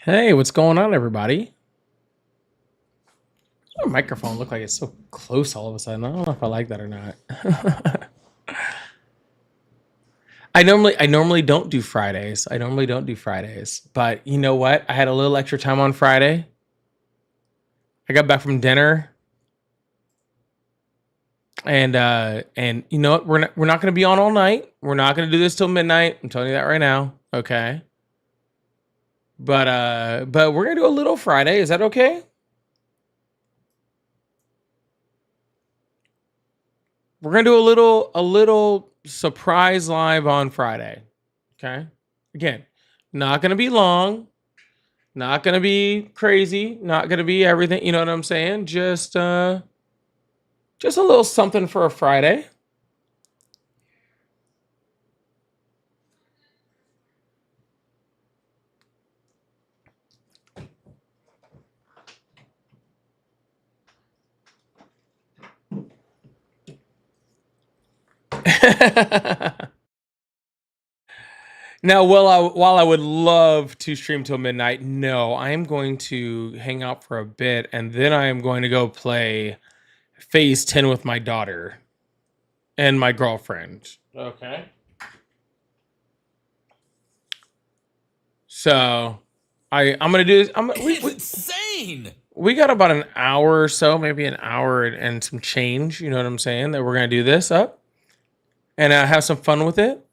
Hey, what's going on, everybody? My microphone look like it's so close all of a sudden. I don't know if I like that or not. I normally don't do Fridays. I normally don't do Fridays, but you know what? I had a little extra time on Friday. I got back from dinner, and you know what? We're not going to be on all night. We're not going to do this till midnight. I'm telling you that right now. Okay. But we're gonna do a little Friday. Is that okay? We're gonna do a little surprise live on Friday. Okay. Again, not gonna be long, not gonna be crazy, not gonna be everything. You know what I'm saying? Just a little something for a Friday. Now, while I would love to stream till midnight, no, I am going to hang out for a bit, and then I am going to go play Phase 10 with my daughter and my girlfriend. Okay. So I'm gonna do this. Insane. We got about an hour or so, maybe an hour and some change. You know what I'm saying? That we're gonna do this up and have some fun with it.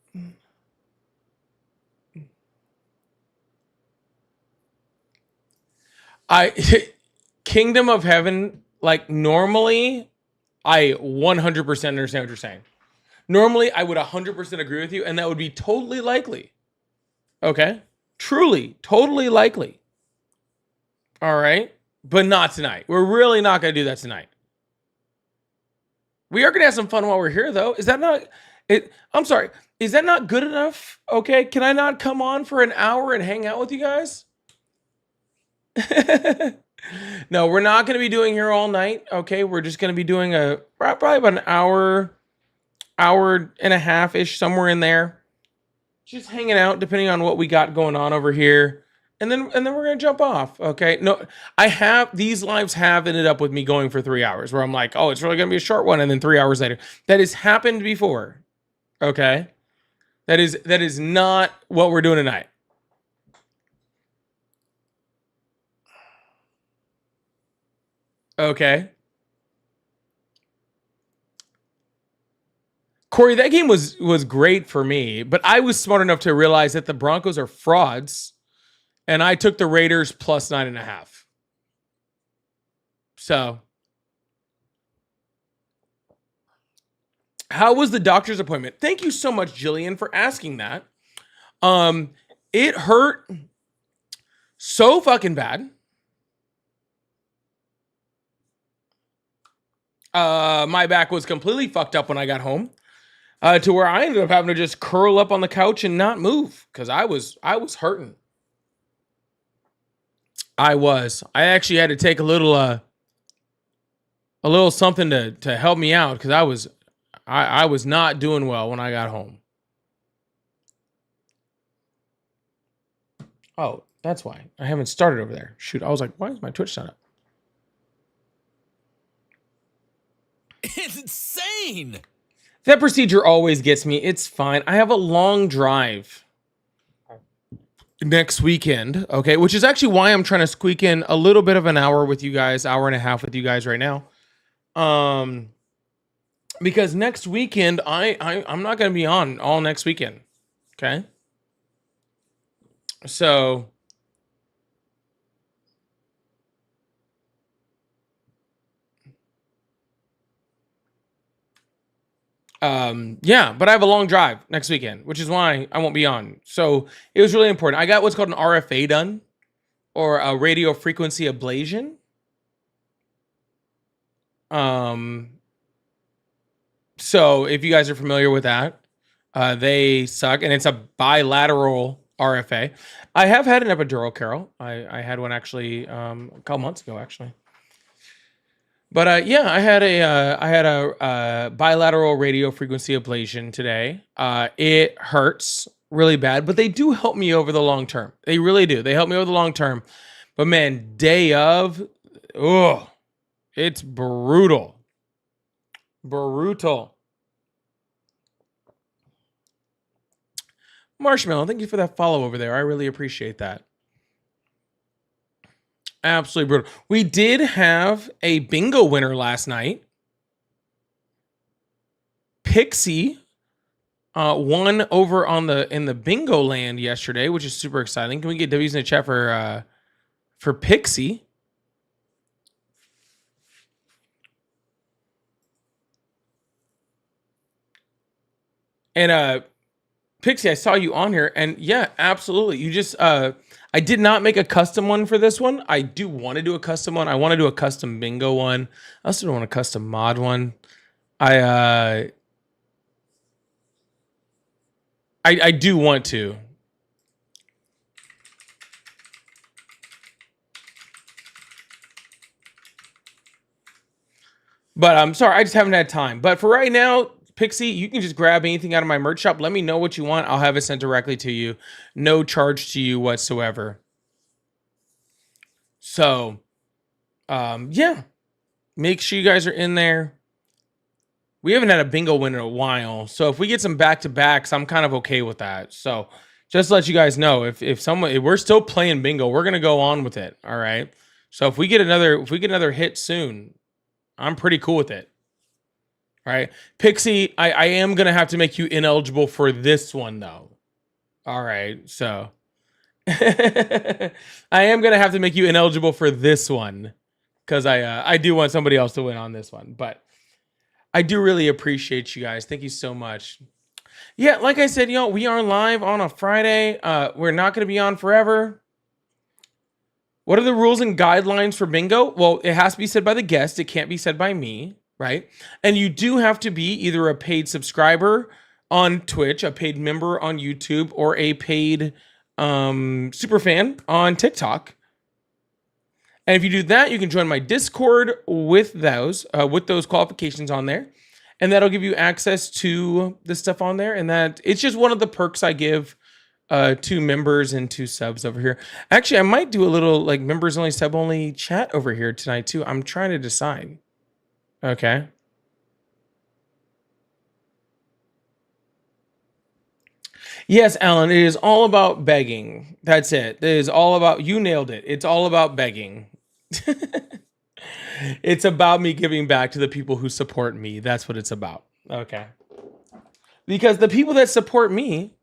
I Kingdom of Heaven, like normally, I 100% understand what you're saying. Normally, I would 100% agree with you, and that would be totally likely. Okay, truly, totally likely. All right, but not tonight. We're really not gonna do that tonight. We are gonna have some fun while we're here, though. Is that not? I'm sorry. Is that not good enough? Okay, can I not come on for an hour and hang out with you guys? No, we're not gonna be doing here all night. Okay, we're just gonna be doing probably about an hour and a half ish, somewhere in there. Just hanging out, depending on what we got going on over here. And then we're gonna jump off. Okay. No, these lives have ended up with me going for 3 hours where I'm like, oh, it's really gonna be a short one, and then 3 hours later. That has happened before. Okay. That is not what we're doing tonight. Okay. Corey, that game was great for me, but I was smart enough to realize that the Broncos are frauds, and I took the Raiders plus 9.5. So, how was the doctor's appointment? Thank you so much, Jillian, for asking that. It hurt so fucking bad. My back was completely fucked up when I got home, to where I ended up having to just curl up on the couch and not move because I was hurting. I actually had to take a little something to help me out because I was not doing well when I got home. Oh, that's why I haven't started over there. Shoot, I was like, why is my Twitch not up? It's insane. That procedure always gets me. It's fine. I have a long drive next weekend, okay, which is actually why I'm trying to squeak in a little bit of an hour with you guys, hour and a half with you guys right now. Because next weekend I'm not going to be on all next weekend. Okay? So yeah, but I have a long drive next weekend, which is why I won't be on. So it was really important. I got what's called an RFA done, or a radio frequency ablation. Um so if you guys are familiar with that, they suck, and it's a bilateral RFA. I have had an epidural, Carol. I had one actually a couple months ago, actually. But yeah, I had a bilateral radio frequency ablation today. It hurts really bad, but they do help me over the long term. They really do. They help me over the long term. But man, day of, oh, it's brutal. Brutal. Marshmallow, thank you for that follow over there. I really appreciate that. Absolutely brutal. We did have a bingo winner last night. Pixie won over on in the bingo land yesterday, which is super exciting. Can we get W's in the chat for Pixie? And Pixie, I saw you on here, and yeah, absolutely. You just I did not make a custom one for this one. I do want to do a custom one. I want to do a custom bingo one. I also want a custom mod one. I do want to. But I'm sorry, I just haven't had time. But for right now, Pixie, you can just grab anything out of my merch shop. Let me know what you want. I'll have it sent directly to you. No charge to you whatsoever. So, yeah. Make sure you guys are in there. We haven't had a bingo win in a while. So if we get some back-to-backs, I'm kind of okay with that. So just to let you guys know, if we're still playing bingo, we're gonna go on with it. All right. So if we get another hit soon, I'm pretty cool with it. All right. Pixie, I am gonna have to make you ineligible for this one though. All right, so I am gonna have to make you ineligible for this one because I do want somebody else to win on this one, but I do really appreciate you guys. Thank you so much. Yeah, like I said, we are live on a Friday. We're not going to be on forever. What are the rules and guidelines for bingo? Well, it has to be said by the guest. It can't be said by me, right? And you do have to be either a paid subscriber on Twitch, a paid member on YouTube, or a paid super fan on TikTok. And if you do that, you can join my Discord with those qualifications on there. And that'll give you access to the stuff on there. And that it's just one of the perks I give to members and to subs over here. Actually, I might do a little like members only, sub only chat over here tonight too. I'm trying to decide. Okay. Yes, Alan, it is all about begging. That's it. It is all about, you nailed it. It's all about begging. It's about me giving back to the people who support me. That's what it's about. Okay. Because the people that support me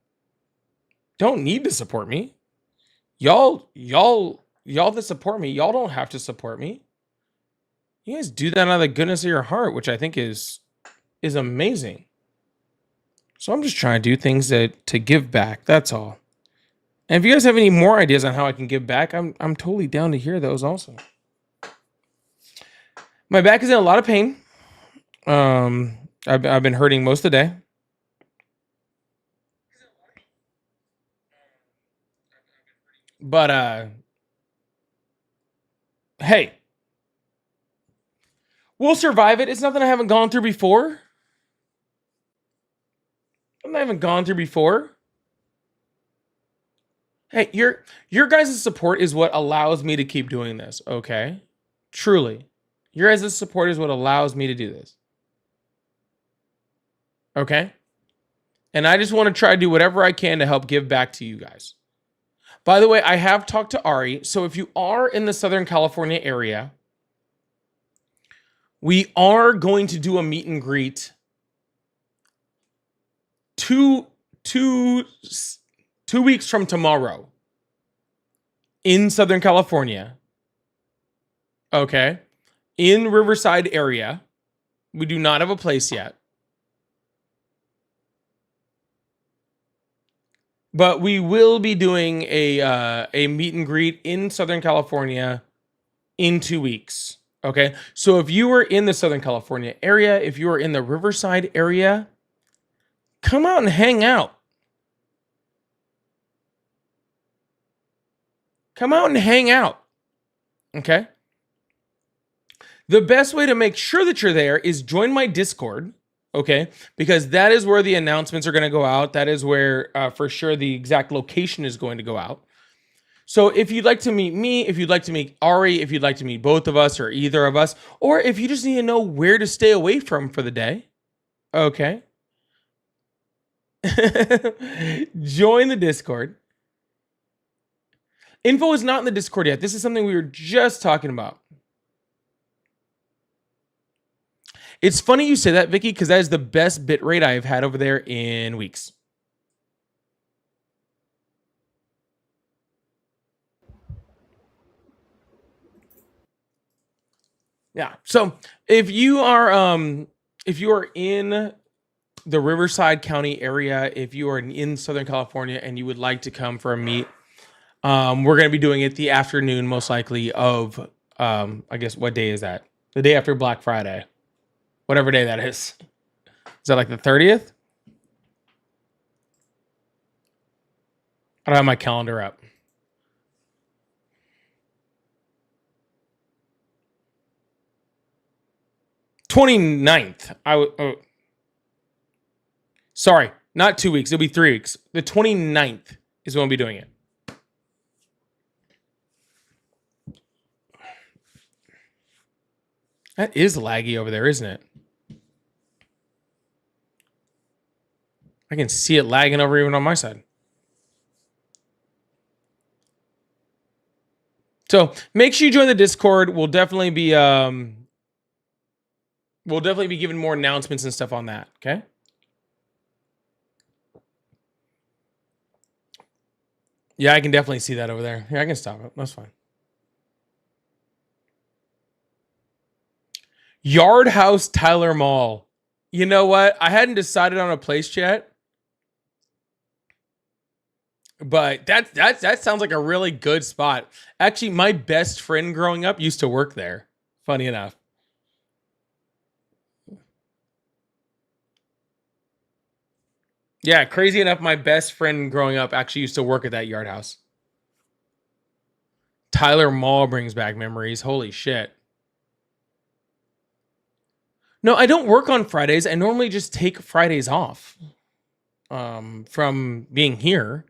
don't need to support me. Y'all that support me, y'all don't have to support me. You guys do that out of the goodness of your heart, which I think is amazing. So I'm just trying to do things to give back. That's all. And if you guys have any more ideas on how I can give back, I'm totally down to hear those also. My back is in a lot of pain. I've been hurting most of the day. But hey, we'll survive it. It's nothing I haven't gone through before. I haven't gone through before. Hey, your guys' support is what allows me to keep doing this, okay? Truly. Your guys' support is what allows me to do this. Okay? And I just want to try to do whatever I can to help give back to you guys. By the way, I have talked to Ari. So if you are in the Southern California area, we are going to do a meet and greet two weeks from tomorrow in Southern California. Okay. In Riverside area. We do not have a place yet. But we will be doing a meet and greet in Southern California in 2 weeks. Okay. So if you are in the Southern California area, if you are in the Riverside area, come out and hang out. Come out and hang out. Okay. The best way to make sure that you're there is join my Discord. Okay, because that is where the announcements are going to go out. That is where, for sure, the exact location is going to go out. So if you'd like to meet me, if you'd like to meet Ari, if you'd like to meet both of us or either of us, or if you just need to know where to stay away from for the day, okay, join the Discord. Info is not in the Discord yet. This is something we were just talking about. It's funny you say that, Vicky, because that is the best bit rate I've had over there in weeks. Yeah. So if you are in the Riverside County area, if you are in Southern California and you would like to come for a meet, we're going to be doing it the afternoon, most likely of I guess what day is that? The day after Black Friday, whatever day that is. Is that like the 30th? I don't have my calendar up. 29th. Sorry, not 2 weeks. It'll be 3 weeks. The 29th is when we'll be doing it. That is laggy over there, isn't it? I can see it lagging over even on my side. So make sure you join the Discord. We'll definitely be giving more announcements and stuff on that. Okay. Yeah, I can definitely see that over there. Yeah, I can stop it. That's fine. Yard House Tyler Mall. You know what? I hadn't decided on a place yet. But that sounds like a really good spot. Actually, my best friend growing up used to work there. Funny enough. Yeah, crazy enough, my best friend growing up actually used to work at that Yard House. Tyler Mall brings back memories. Holy shit. No, I don't work on Fridays. I normally just take Fridays off from being here.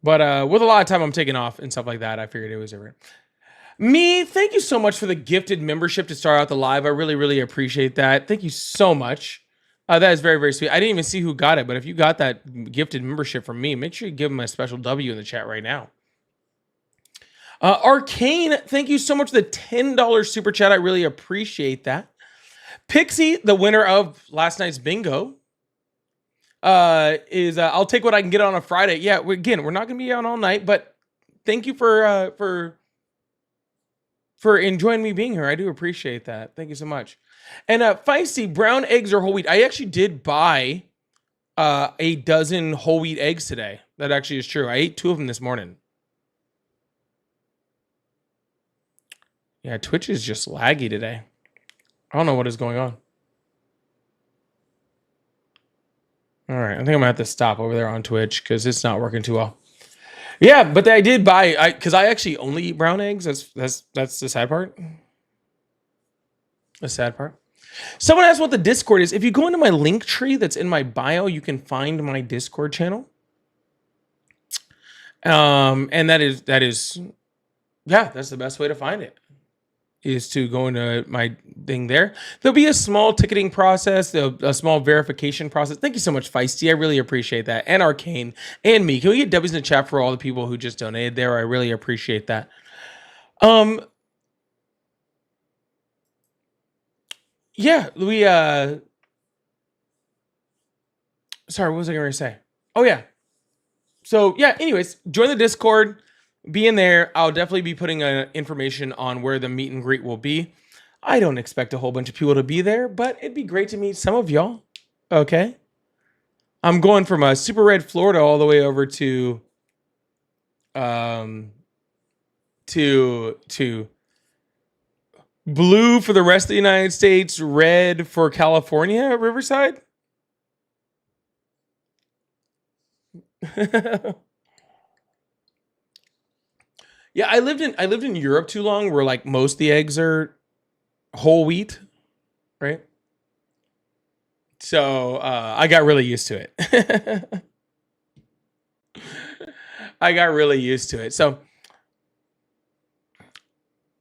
But with a lot of time I'm taking off and stuff like that, I figured it was different. Me, thank you so much for the gifted membership to start out the live. I really, really appreciate that. Thank you so much. That is very, very sweet. I didn't even see who got it, but if you got that gifted membership from me, make sure you give them a special W in the chat right now. Arcane, thank you so much for the $10 super chat. I really appreciate that. Pixie, the winner of last night's bingo, is I'll take what I can get on a Friday. Yeah, we're not gonna be out all night, but thank you for enjoying me being here. I do appreciate that. Thank you so much. And Feisty, brown eggs or whole wheat? I actually did buy a dozen whole wheat eggs today. That actually is true. I ate 2 of them this morning. Yeah, Twitch is just laggy today. I don't know what is going on. All right, I think I'm gonna have to stop over there on Twitch because it's not working too well. Yeah, but I did buy because I actually only eat brown eggs. That's the sad part. The sad part. Someone asked what the Discord is. If you go into my link tree that's in my bio, you can find my Discord channel. And that is yeah, that's the best way to find it. Is to go into my thing there. There'll be a small ticketing process, a small verification process. Thank you so much, Feisty. I really appreciate that. And Arcane and me. Can we get W's in the chat for all the people who just donated there? I really appreciate that. Yeah, we sorry, what was I going to say? Oh yeah. So yeah, anyways, join the Discord. Be in there. I'll definitely be putting information on where the meet and greet will be. I don't expect a whole bunch of people to be there, but it'd be great to meet some of y'all. Okay. I'm going from Super Red, Florida, all the way over to blue for the rest of the United States, red for California, Riverside. Yeah, I lived in Europe too long, where like most of the eggs are whole wheat, right? So I got really used to it. I got really used to it. So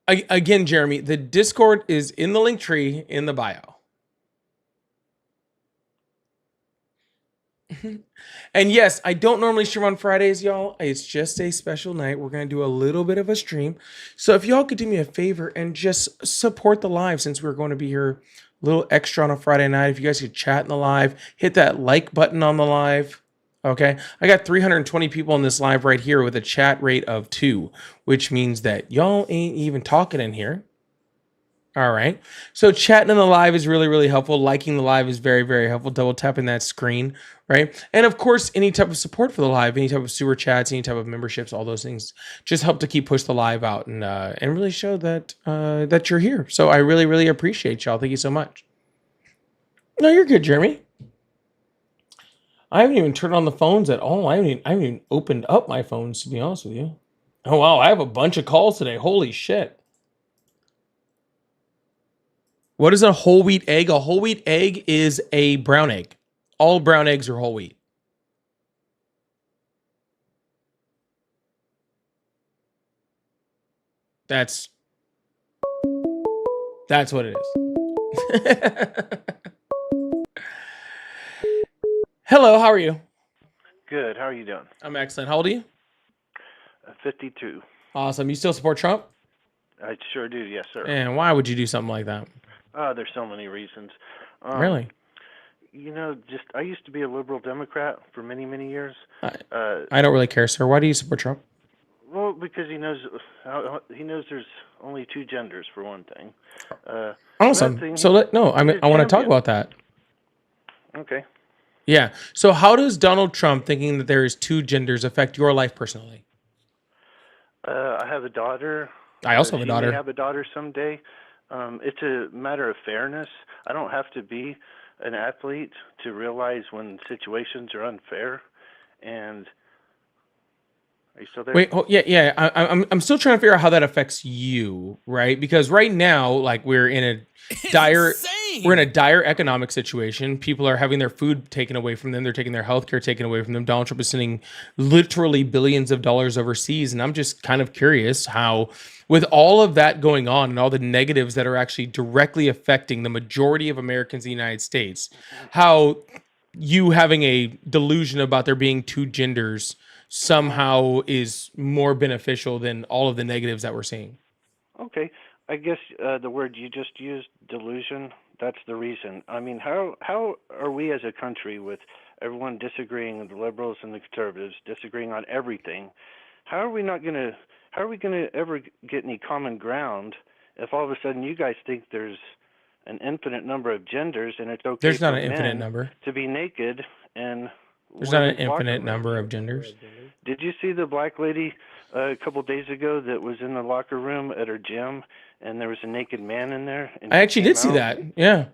again, Jeremy, the Discord is in the link tree in the bio. And yes, I don't normally stream on Fridays, y'all. It's just a special night. We're going to do a little bit of a stream. So if y'all could do me a favor and just support the live, since we're going to be here a little extra on a Friday night. If you guys could chat in the live, hit that like button on the live. Okay. I got 320 people in this live right here with a chat rate of 2, which means that y'all ain't even talking in here. All right. So chatting in the live is really, really helpful. Liking the live is very, very helpful. Double tapping that screen, right? And of course, any type of support for the live, any type of super chats, any type of memberships, all those things just help to keep push the live out and really show that that you're here. So I really, really appreciate y'all. Thank you so much. No, you're good, Jeremy. I haven't even turned on the phones at all. I haven't even opened up my phones, to be honest with you. Oh wow, I have a bunch of calls today. Holy shit. What is a whole wheat egg? A whole wheat egg is a brown egg. All brown eggs are whole wheat. That's what it is. Hello, how are you? Good. How are you doing? I'm excellent. How old are you? 52. Awesome. You still support Trump? I sure do. Yes, sir. And why would you do something like that? There's so many reasons. Really? You know, I used to be a liberal Democrat for many, many years. I don't really care, sir. Why do you support Trump? Well, because he knows there's only 2 genders for one thing. Awesome. So I want to talk about that. Okay. Yeah. So how does Donald Trump thinking that there is 2 genders affect your life personally? I have a daughter. I also have a daughter. May have a daughter someday. It's a matter of fairness. I don't have to be an athlete to realize when situations are unfair. And are you still there? Wait, yeah. I'm still trying to figure out how that affects you, right? Because right now, like we're in a dire economic situation. People are having their food taken away from them. They're taking their healthcare taken away from them. Donald Trump is sending literally billions of dollars overseas, and I'm just kind of curious how, with all of that going on and all the negatives that are actually directly affecting the majority of Americans in the United States, how you having a delusion about there being 2 genders somehow is more beneficial than all of the negatives that we're seeing. Okay. I guess the word you just used, delusion, that's the reason. I mean, how are we as a country, with everyone disagreeing, the liberals and the conservatives disagreeing on everything, how are we going to ever get any common ground if all of a sudden you guys think there's an infinite number of genders and it's okay There's not for an infinite men number. to be naked and there's not an infinite number of genders. Did you see the black lady a couple days ago that was in the locker room at her gym, and there was a naked man in there? And I actually did see that. Yeah.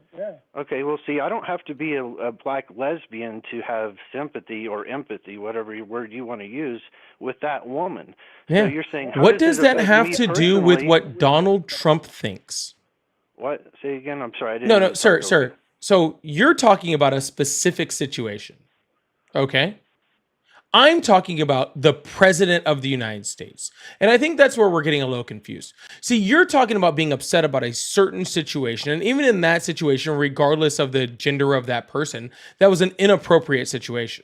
Okay, well, see, I don't have to be a black lesbian to have sympathy or empathy, whatever word you want to use, with that woman. Yeah. So you're saying, what does that have to do with what Donald Trump thinks? What? Say again? I'm sorry. I didn't No, sir. So you're talking about a specific situation. Okay. I'm talking about the president of the United States. And I think that's where we're getting a little confused. See, you're talking about being upset about a certain situation. And even in that situation, regardless of the gender of that person, that was an inappropriate situation,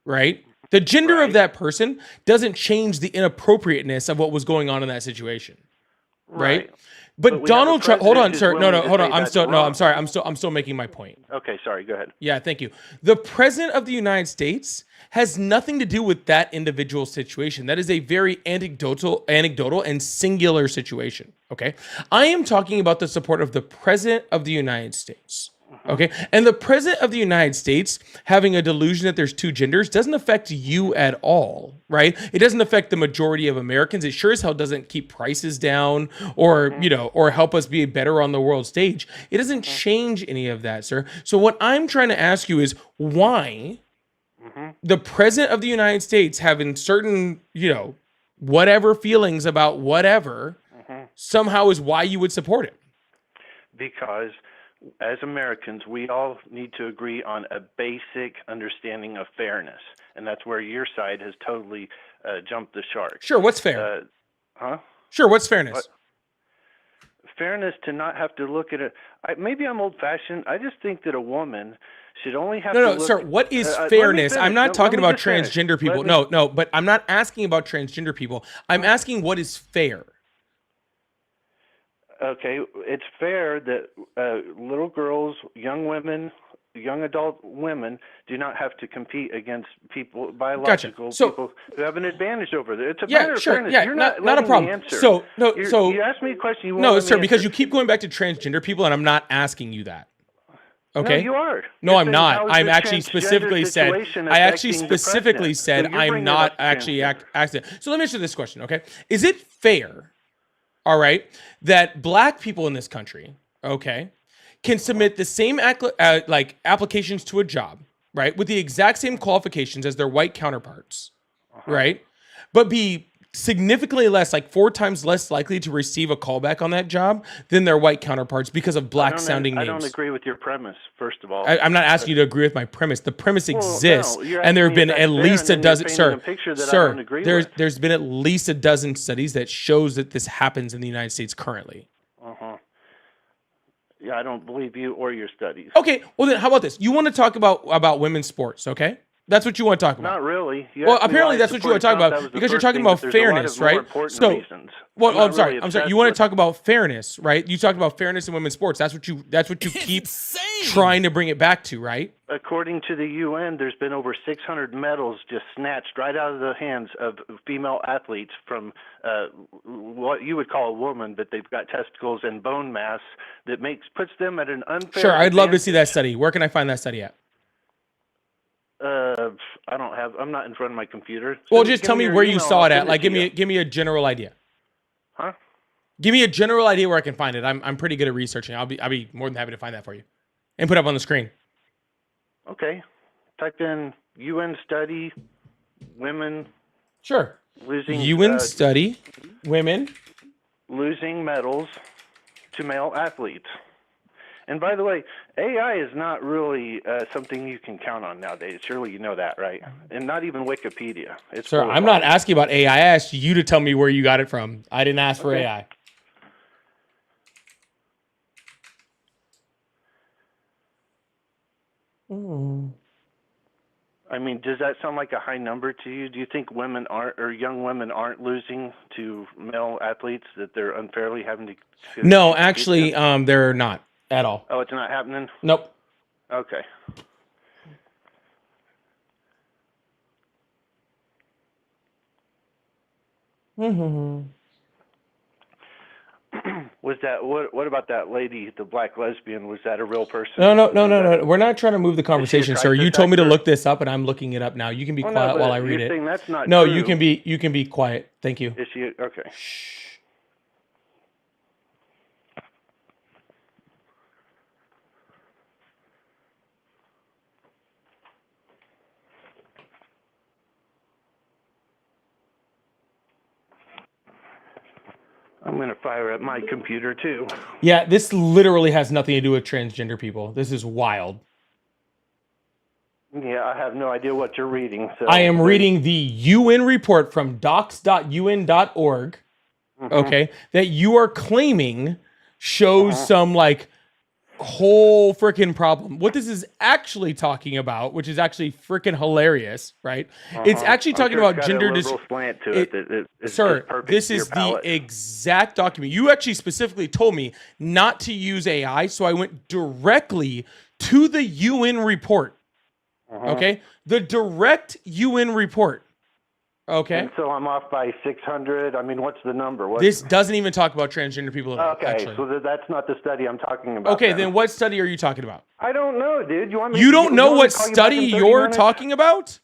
right? The gender of that person doesn't change the inappropriateness of what was going on in that situation, right? But Donald Trump, hold on, sir. No, hold on. I'm sorry. I'm still making my point. Okay, sorry. Go ahead. Yeah, thank you. The president of the United States has nothing to do with that individual situation. That is a very anecdotal and singular situation. Okay. I am talking about the support of the president of the United States. Okay. And the president of the United States having a delusion that there's 2 genders doesn't affect you at all, right? It doesn't affect the majority of Americans. It sure as hell doesn't keep prices down or, or help us be better on the world stage. It doesn't change any of that, sir. So what I'm trying to ask you is why the president of the United States having certain, whatever feelings about whatever somehow is why you would support it. Because as Americans, we all need to agree on a basic understanding of fairness, and that's where your side has totally jumped the shark. Sure, what's fair? Huh? Sure, what's fairness? Fairness to not have to look at it. Maybe I'm old-fashioned. I just think that a woman should only have to No, look. sir. What is Let me fairness? finish. I'm not No, talking let me about just finish. transgender people. Let me- No, but I'm not asking about transgender people. I'm asking what is fair. Okay, it's fair that little girls, young women, young adult women do not have to compete against people, biological So- people who have an advantage over them. It's a Yeah, matter of sure. fairness. Yeah, You're not a letting me problem. answer. So You asked me a question. You won't no, let me sir, because answer. you keep going back to transgender people, and I'm not asking you that. Okay. No, you are. No, You're I'm saying, not. how is I'm the actually transgender specifically said. situation I actually affecting the specifically president? said So you're I'm bringing not up the actually transgender. acting. So let me answer this question. Okay, is it fair? All right, that black people in this country, okay, can submit the same like applications to a job, right, with the exact same qualifications as their white counterparts, right, but be significantly less, like 4 times less likely to receive a callback on that job than their white counterparts because of black sounding I names. don't agree with your premise, first of all. I'm not asking you to agree with my premise. The premise exists, no, you're and there have asking been me if at that's fair, least and a then you're dozen. painting Sir, a picture that I sir, don't agree there's with. been at least a dozen studies that shows that this happens in the United States currently. Yeah, I don't believe you or your studies. Okay, well then, how about this? You want to talk about women's sports? Okay, that's what you want to talk about. Not really. You Well, asked me apparently why I that's what you want to talk supported Trump. That about was the because you're first talking thing, about but there's a lot fairness, of more right? important So, reasons. well, I'm I'm not sorry. really I'm sorry. obsessed You want to with- talk about fairness, right? You talked about fairness in women's sports. That's what you keep Insane. trying to bring it back to, right? According to the UN, there's been over 600 medals just snatched right out of the hands of female athletes from what you would call a woman, but they've got testicles and bone mass that puts them at an unfair. Sure, I'd love to advantage. see that study. Where can I find that study at? I'm not in front of my computer. Well, Send- just give tell me your where you email, saw I'll it at. send Like, to you. give me a general idea. Huh? Give me a general idea where I can find it. I'm pretty good at researching. I'll be more than happy to find that for you, and put it up on the screen. Okay. Type in UN study, women Sure. losing UN study, women. losing medals to male athletes. And by the way, AI is not really something you can count on nowadays. Surely you know that, right? And not even Wikipedia. It's Sir, full of I'm not lies. asking about AI. I asked you to tell me where you got it from. I didn't ask for Okay. AI. I mean, does that sound like a high number to you? Do you think women aren't, or young women aren't losing to male athletes, that they're unfairly having to No, compete actually, against? they're not at all. Oh, it's not happening? Nope. Okay. Was that what about that lady, the black lesbian? Was that a real person? No. We're not trying to move the conversation, sir. You crisis told me to actor? look this up, and I'm looking it up now. You can be Oh, no, quiet but while I read you're it. saying that's not No, true. you can be quiet. Thank you. Is she okay? I'm gonna fire up my computer too. Yeah, this literally has nothing to do with transgender people. This is wild. Yeah, I have no idea what you're reading. So I am reading the UN report from docs.un.org, okay, that you are claiming shows some like whole freaking problem. What this is actually talking about, which is actually freaking hilarious, right? It's actually I'm talking sure it's about got gender a liberal slant to it. That it's Sir, just perfect this to your is the palate. exact document. You actually specifically told me not to use AI, so I went directly to the UN report. Okay? The direct UN report. Okay? And so I'm off by 600. I mean, what's the number? What? This doesn't even talk about transgender people at all, Okay, actually. so that's not the study I'm talking about. Okay, then what study are you talking about? I don't know, dude. You want me? You don't know want me what to call you back study in 30 you're minutes? talking about?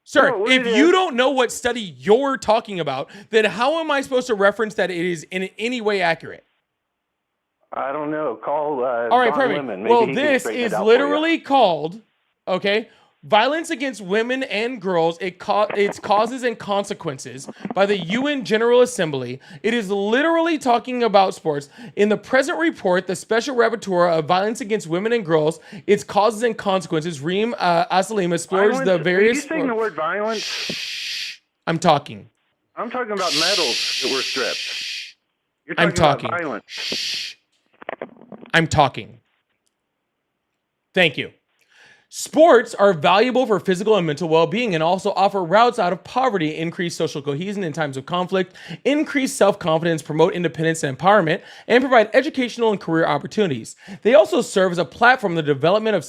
Sir, No, what if it you is- don't know what study you're talking about, then how am I supposed to reference that it is in any way accurate? I don't know. Call All right, Don perfect. Lemon. Maybe Well, he can this straighten it is out for you. literally called, okay, Violence against women and girls, its causes and consequences by the UN General Assembly. It is literally talking about sports. In the present report, the Special Rapporteur of Violence Against Women and Girls, its causes and consequences, Reem Asalim, explores the various... Are you saying the word violence? Shh. I'm talking. I'm talking about medals that were stripped. You're I'm talking talking. about violence. Shh. I'm talking. Thank you. Sports are valuable for physical and mental well-being and also offer routes out of poverty, increase social cohesion in times of conflict, increase self-confidence, promote independence and empowerment, and provide educational and career opportunities. They also serve as a platform for the development of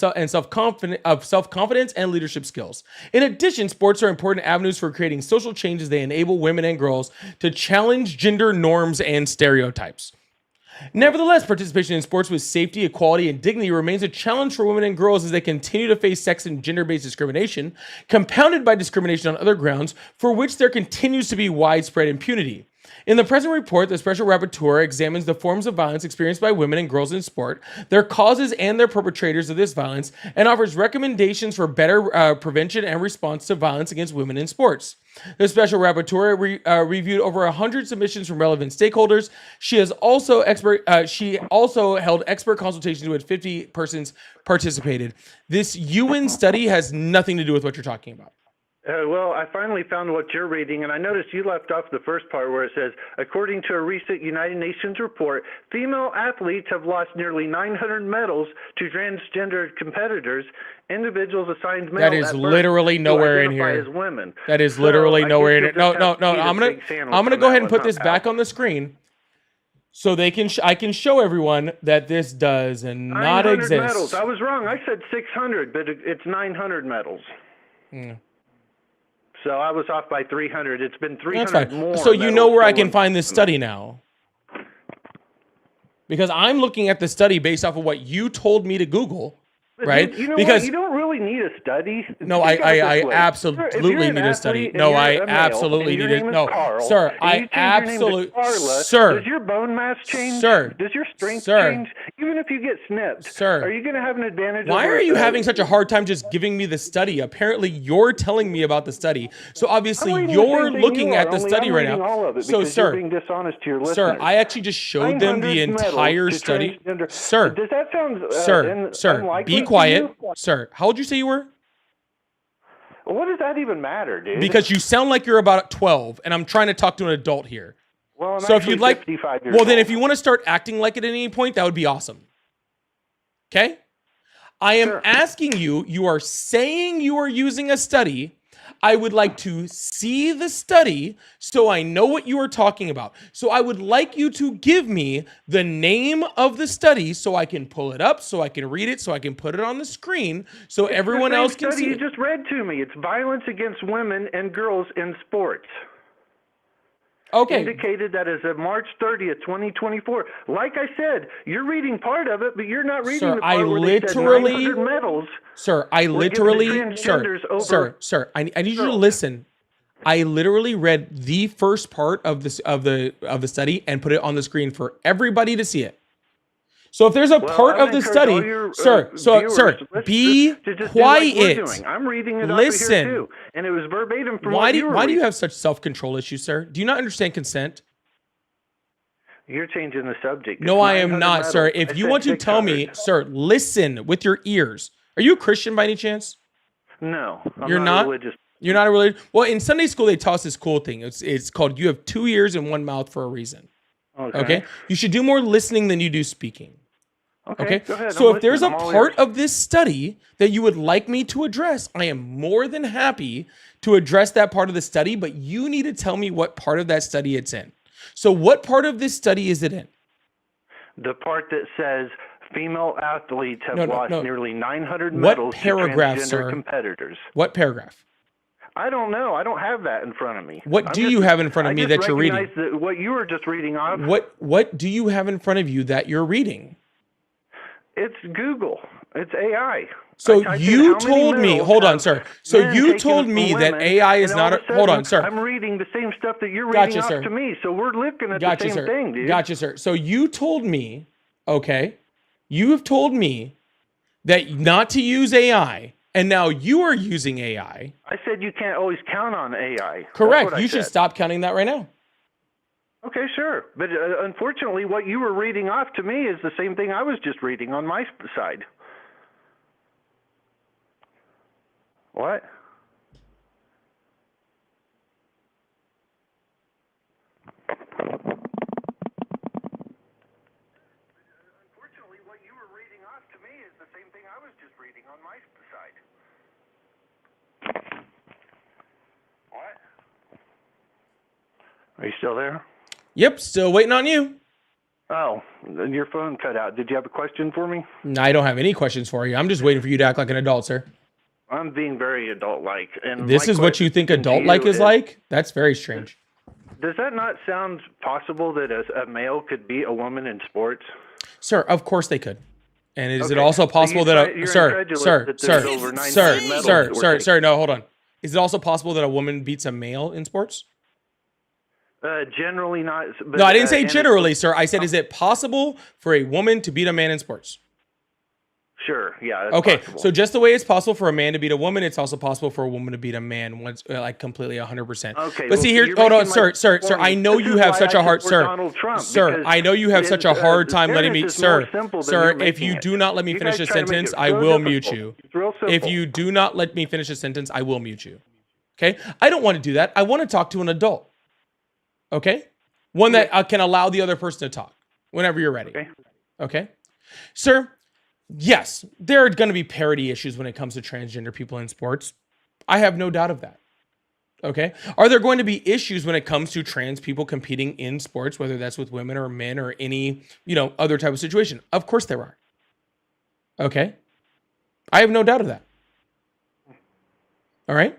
self-confidence and leadership skills. In addition, sports are important avenues for creating social changes. They enable women and girls to challenge gender norms and stereotypes. Nevertheless, participation in sports with safety, equality, and dignity remains a challenge for women and girls as they continue to face sex and gender-based discrimination, compounded by discrimination on other grounds, for which there continues to be widespread impunity. In the present report, the Special Rapporteur examines the forms of violence experienced by women and girls in sport, their causes and their perpetrators of this violence, and offers recommendations for better prevention and response to violence against women in sports. The Special Rapporteur reviewed over 100 submissions from relevant stakeholders. She also held expert consultations in which 50 persons participated. This UN study has nothing to do with what you're talking about. Well, I finally found what you're reading, and I noticed you left off the first part where it says, according to a recent United Nations report, female athletes have lost nearly 900 medals to transgender competitors, individuals assigned male That is literally nowhere in here. As women. That is literally nowhere in here. No. I'm gonna go ahead and put this back on the screen so they can I can show everyone that this does not exist. Medals. I was wrong. I said 600, but it's 900 medals. So I was off by 300. It's been 300 more. So you know where I can find this study now. Because I'm looking at the study based off of what you told me to Google, right? You know because what? You don't really need a study. No, I absolutely need a study. No, I absolutely need it. No, sir, I absolutely, sir. Does your bone mass change? Sir. Does your strength change? Even if you get snipped, sir. Are you going to have an advantage? Why are you having such a hard time just giving me the study? Apparently, you're telling me about the study. So obviously, you're looking at the study right now. So, sir, being dishonest to your listeners. Sir, I actually just showed them the entire study. Sir, does that sound sir, be quiet. Sir, how old did you say you were? What does that even matter, dude? Because you sound like you're about 12, and I'm trying to talk to an adult here. Well, I'm so if you'd like, 55 years well, then old. if you want to start acting like it at any point, that would be awesome. Okay? I am asking you, you are saying you are using a study. I would like to see the study so I know what you are talking about. So I would like you to give me the name of the study so I can pull it up, so I can read it, so I can put it on the screen so everyone else can see it. You just read to me. It's violence against women and girls in sports. Okay. Indicated that as of March 30th, 2024. Like I said, you're reading part of it, but you're not reading the part where they said 900 medals. Sir, I literally, sir, I need you to listen. I literally read the first part of this of the study and put it on the screen for everybody to see it. So if there's a part of the study, sir, be quiet. I'm reading it Listen. over here too, and it was verbatim from why do you have such self-control issues, sir? Do you not understand consent? You're changing the subject. No, I am not, sir. If you want to tell me, sir, listen with your ears. Are you a Christian by any chance? No, you're not religious. You're not a religious. Well, in Sunday school, they taught us this cool thing. It's called "You have 2 ears and 1 mouth for a reason." Okay. You should do more listening than you do speaking. Okay. Go ahead. So if there's a part of this study that you would like me to address, I am more than happy to address that part of the study, but you need to tell me what part of that study it's in. So what part of this study is it in? The part that says female athletes have lost nearly 900 what medals paragraph, to transgender sir? competitors. What paragraph? I don't know. I don't have that in front of me. What do you have in front of me that you're reading? What you were just reading off. What do you have in front of you that you're reading? It's Google. It's AI. So you told me, hold on, sir. So you told me that AI is not hold on, sir. I'm reading the same stuff that you're reading off to me. So we're looking at the same thing, dude. Gotcha, sir. So you told me, okay, you have told me that not to use AI And now you are using AI. I said you can't always count on AI. Correct. That's what I You should said. stop counting that right now. Okay, sure. But unfortunately, what you were reading off to me is the same thing I was just reading on my side. What? Unfortunately, what you were reading off to me is the same thing I was just reading on my side. What? Are you still there? Yep, still waiting on you. Oh, your phone cut out. Did you have a question for me? No, I don't have any questions for you. I'm just waiting for you to act like an adult, sir. I'm being very adult-like. And This my is what you think question to adult-like you is like? That's very strange. Does that not sound possible that a male could beat a woman in sports? Sir, of course they could. And is it Okay. also So possible you're that sir, incredulous sir, that sir, there's over 900 sir, medals sir, that were sir, taken? sir, no, hold on. Is it also possible that a woman beats a male in sports? Generally not. But, No, I didn't say and it's- generally, sir. I said, is it possible for a woman to beat a man in sports? Sure, yeah. That's Okay, possible. so just the way it's possible for a man to beat a woman, it's also possible for a woman to beat a man once, like completely 100%. Okay, But well, see so here, you're hold on, making sir, my sir, sir. point. I know This you is have why such I a hard, support sir, Donald Trump, sir. because I know you have such a his, hard time letting me, fairness is more sir, simple than sir. you're If making you it. do not let me You finish guys a try to make sentence, it I so will mute difficult. you. It's real If simple. you do not let me finish a sentence, I will mute you. Okay? I don't want to do that. I want to talk to an adult. Okay? One that can allow the other person to talk whenever you're ready. Okay. Okay? Sir, yes, there are going to be parity issues when it comes to transgender people in sports. I have no doubt of that. Okay? Are there going to be issues when it comes to trans people competing in sports, whether that's with women or men or any, other type of situation? Of course there are. Okay? I have no doubt of that. All right?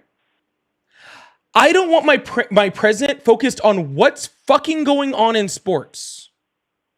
I don't want my president focused on what's fucking going on in sports,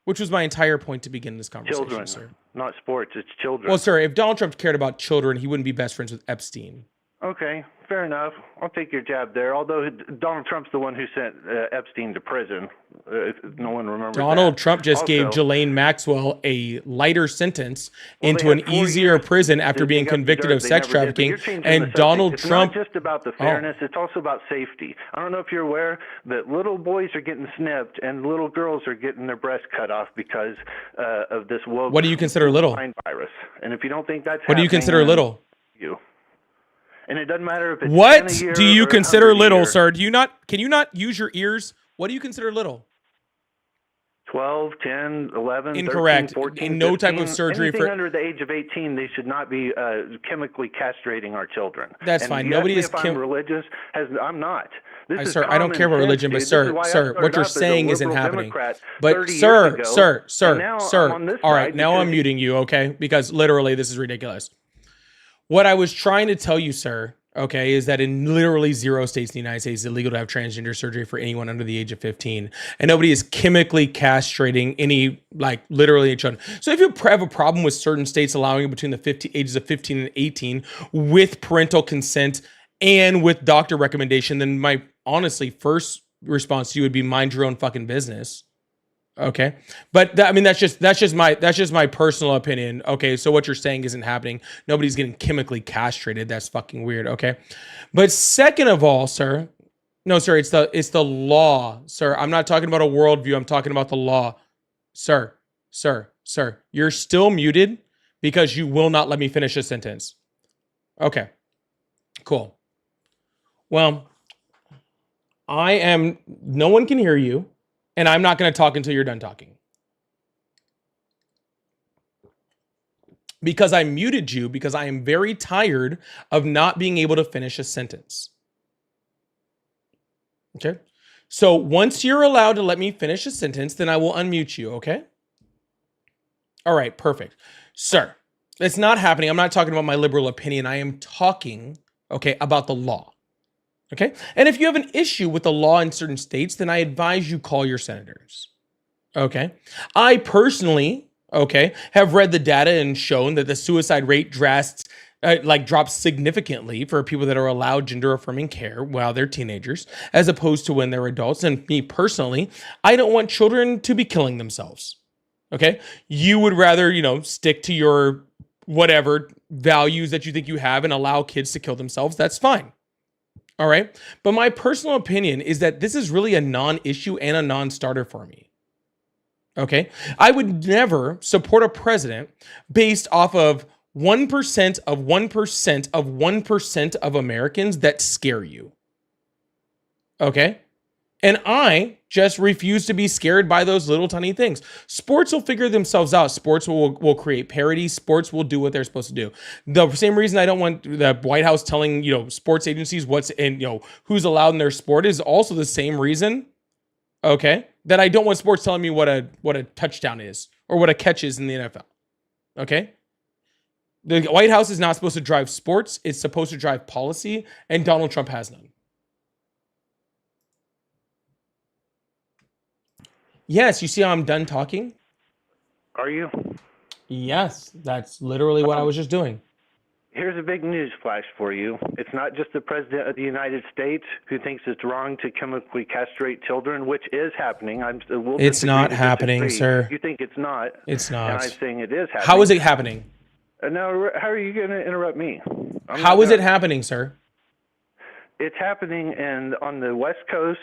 which was my entire point to begin this conversation, Children, sir. not sports. It's children. Well, sir, if Donald Trump cared about children, he wouldn't be best friends with Epstein. Okay, fair enough. I'll take your jab there. Although Donald Trump's the one who sent Epstein to prison. If no one remembers Donald that. Trump just gave Also, Ghislaine Maxwell a lighter sentence well, into they an had 4 easier years prison after to being dig up the convicted dirt. of They sex never did. But trafficking. you're changing the And subject. Donald it's Trump. not just about the fairness. It's also about safety. I don't know if you're aware that little boys are getting snipped and little girls are getting their breasts cut off because of this woke. What do you consider little? Virus. And if you don't think that's What do you happening, consider then little? You. And it doesn't matter if it's 10 What a year do you or consider 100 a little, year. sir? Can you not use your ears? What do you consider little? 12, 10, 11, Incorrect. 13, 14, In no type of 15, surgery anything for- under the age of 18, they should not be chemically castrating our children. That's and fine. you Nobody ask me is if I'm religious. I'm not. This is Sir, I don't common care about sense, religion, but dude. This is why I sir, started what you're off as a saying isn't liberal happening. Democrat But 30 years sir, ago, sir, and now I'm on this all right, side now I'm because- muting you, okay? Because literally this is ridiculous. What I was trying to tell you, sir, okay, is that in literally 0 states in the United States, it's illegal to have transgender surgery for anyone under the age of 15. And nobody is chemically castrating literally children. So if you have a problem with certain states allowing it between the ages of 15 and 18 with parental consent and with doctor recommendation, then my honestly first response to you would be mind your own fucking business. Okay. But that's just my personal opinion. Okay. So what you're saying isn't happening. Nobody's getting chemically castrated. That's fucking weird. Okay. But second of all, sir, no, sir, it's the law, sir. I'm not talking about a worldview. I'm talking about the law. Sir, you're still muted because you will not let me finish a sentence. Okay. Cool. Well, no one can hear you. And I'm not going to talk until you're done talking. Because I muted you because I am very tired of not being able to finish a sentence. Okay? So once you're allowed to let me finish a sentence, then I will unmute you, okay? All right, perfect. Sir, it's not happening. I'm not talking about my liberal opinion. I am talking, okay, about the law. Okay. And if you have an issue with the law in certain states, then I advise you call your senators. Okay. I personally, have read the data and shown that the suicide rate drops significantly for people that are allowed gender affirming care while they're teenagers, as opposed to when they're adults. And me personally, I don't want children to be killing themselves. Okay. You would rather, stick to your whatever values that you think you have and allow kids to kill themselves, that's fine. All right. But my personal opinion is that this is really a non-issue and a non-starter for me. Okay. I would never support a president based off of 1% of 1% of 1% of Americans that scare you. Okay. And I just refuse to be scared by those little tiny things. Sports will figure themselves out. Sports will create parity. Sports will do what they're supposed to do. The same reason I don't want the White House telling, sports agencies what's in, who's allowed in their sport is also the same reason, okay, that I don't want sports telling me what a touchdown is or what a catch is in the NFL. Okay? The White House is not supposed to drive sports. It's supposed to drive policy, and Donald Trump has none. Yes, you see how I'm done talking? Are you? Yes, that's literally what I was just doing. Here's a big news flash for you. It's not just the President of the United States who thinks it's wrong to chemically castrate children, which is happening. It's not happening, sir. You think it's not. It's not. And I'm saying it is happening. How is it happening? Now, how are you going to interrupt me? How is it happening, sir? It's happening, and on the West Coast,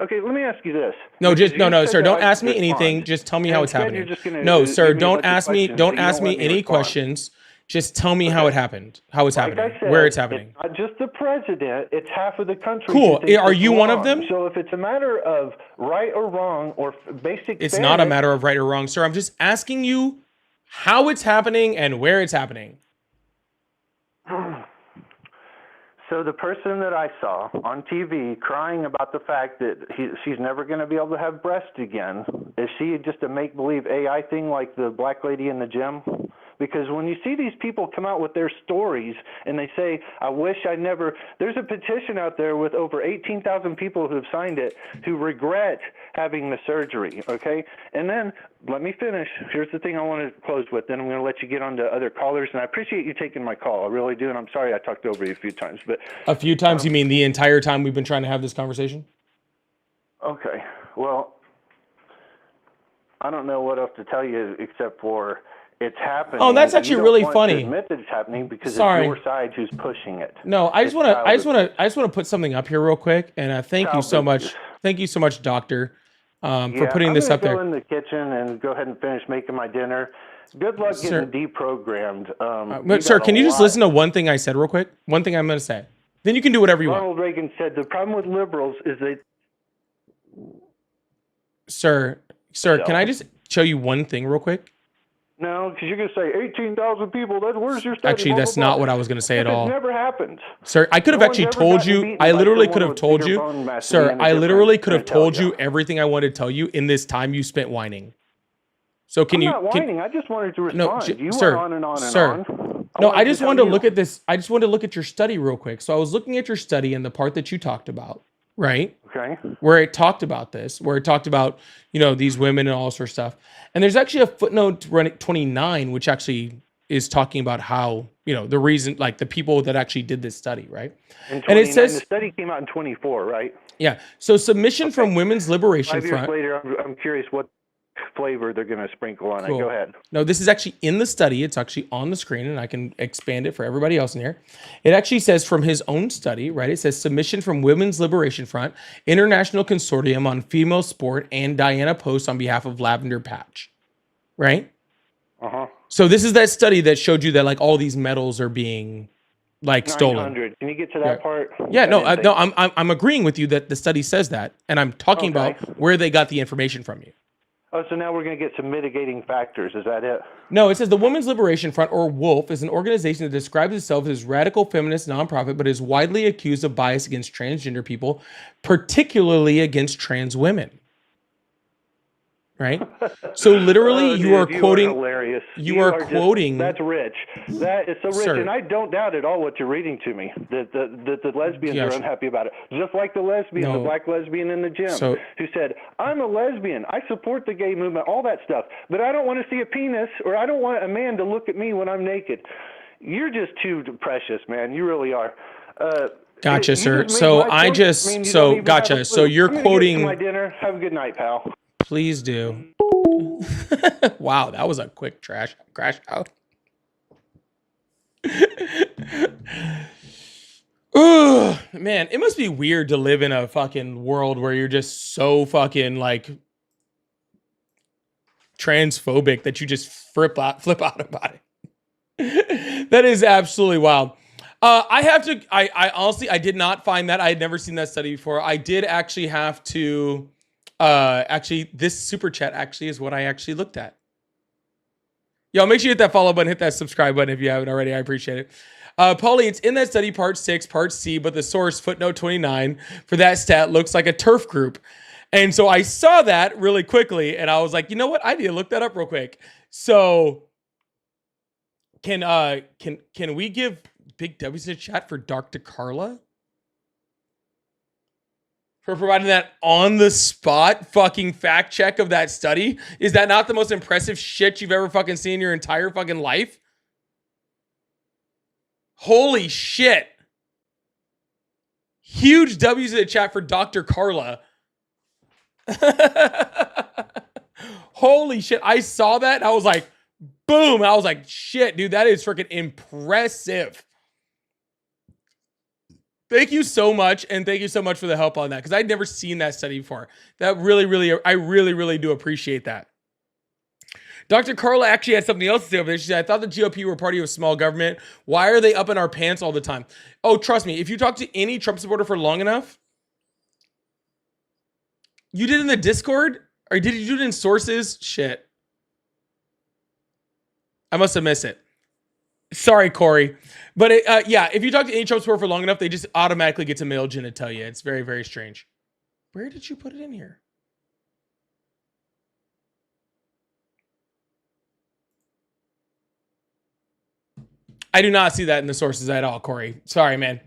okay, let me ask you this. No, sir, don't ask me anything. Just tell me how it's happening. No, sir, don't ask me any questions. Just tell me how it happened, how it's happening, where it's happening. It's not just the president, it's half of the country. Cool. Are you one of them? So if it's a matter of right or wrong or basic It's not a matter of right or wrong, sir. I'm just asking you how it's happening and where it's happening. So the person that I saw on TV crying about the fact that she's never going to be able to have breasts again, is she just a make-believe AI thing like the black lady in the gym? Because when you see these people come out with their stories and they say, I wish I never, there's a petition out there with over 18,000 people who have signed it who regret having the surgery, okay? And then, let me finish. Here's the thing I want to close with, then I'm going to let you get on to other callers, and I appreciate you taking my call. I really do, and I'm sorry I talked over you a few times. But a few times, you mean the entire time we've been trying to have this conversation? Okay, well, I don't know what else to tell you except for it's happening. Oh, that's actually really funny. Admit that it's happening because it's your side who's pushing it. No, I just want to put something up here real quick, and thank you so much. Thank you so much, Doctor, for putting this up there. I'm going to go in the kitchen and go ahead and finish making my dinner. Good luck getting deprogrammed. Sir, can you just listen to one thing I said real quick? One thing I'm going to say. Then you can do whatever you want. Ronald Reagan said the problem with liberals is they. Sir, can I just show you one thing real quick? No, because you're going to say 18,000 people. Where's your study? Actually, that's not what I was going to say at all. It never happened. Sir, I could have actually told you. I literally could have told you. Sir, I literally could have told you everything I wanted to tell you in this time you spent whining. So can you? I'm not whining. I just wanted to respond. You went on and on and on. No, I just wanted to look at this. I just wanted to look at your study real quick. So I was looking at your study and the part that you talked about, right? Okay. Where it talked about this, where it talked about, these women and all sorts of stuff. And there's actually a footnote 29, which actually is talking about how, the reason, like the people that actually did this study, right? And it says the study came out in 24, right? Yeah. So submission from Women's Liberation 5 years later, I'm curious what flavor they're going to sprinkle on it. Go ahead. No, this is actually in the study. It's actually on the screen, and I can expand it for everybody else in here. It actually says from his own study, right? It says submission from Women's Liberation Front, International Consortium on Female Sport, and Diana Post on behalf of Lavender Patch, right? Uh-huh. So this is that study that showed you that like all these medals are being stolen. 900. Can you get to that part? Yeah, I'm agreeing with you that the study says that, and I'm talking about where they got the information from you. Oh, so now we're going to get some mitigating factors. Is that it? No, it says the Women's Liberation Front, or WOLF, is an organization that describes itself as radical feminist nonprofit, but is widely accused of bias against transgender people, particularly against trans women. Right? So literally, you are quoting. Hilarious. You are quoting. That's rich. That is so rich, and I don't doubt at all what you're reading to me. That the lesbians are unhappy about it, just like the lesbian, the black lesbian in the gym, who said, "I'm a lesbian. I support the gay movement, all that stuff, but I don't want to see a penis, or I don't want a man to look at me when I'm naked." You're just too precious, man. You really are. Gotcha, sir. So gotcha. So you're quoting. My dinner. Have a good night, pal. Please do. Wow, that was a quick crash out. Ugh, man, it must be weird to live in a fucking world where you're just so fucking like transphobic that you just flip out about it. That is absolutely wild. I honestly, I did not find that. I had never seen that study before. I did actually have to, actually, this super chat actually is what I actually looked at. Yo, make sure you hit that follow button, hit that subscribe button if you haven't already. I appreciate it. Paulie, it's in that study, part 6, part C, but the source, footnote 29, for that stat looks like a turf group. And so I saw that really quickly, and I was like, you know what? I need to look that up real quick. So can we give big W's in the chat for Dr. Carla? For providing that on the spot fucking fact check of that study? Is that not the most impressive shit you've ever fucking seen in your entire fucking life? Holy shit. Huge W's in the chat for Dr. Carla. Holy shit. I saw that and I was like, boom. I was like, shit, dude, that is freaking impressive. Thank you so much. And thank you so much for the help on that. Because I'd never seen that study before. That I really do appreciate that. Dr. Carla actually had something else to say over there. She said, I thought the GOP were party of small government. Why are they up in our pants all the time? Oh, trust me. If you talk to any Trump supporter for long enough, you did it in the Discord? Or did you do it in sources? Shit. I must have missed it. Sorry, Corey. But yeah, if you talk to any Trump supporter for long enough, they just automatically get to mail Jen to tell you. It's very, very strange. Where did you put it in here? I do not see that in the sources at all, Corey. Sorry, man.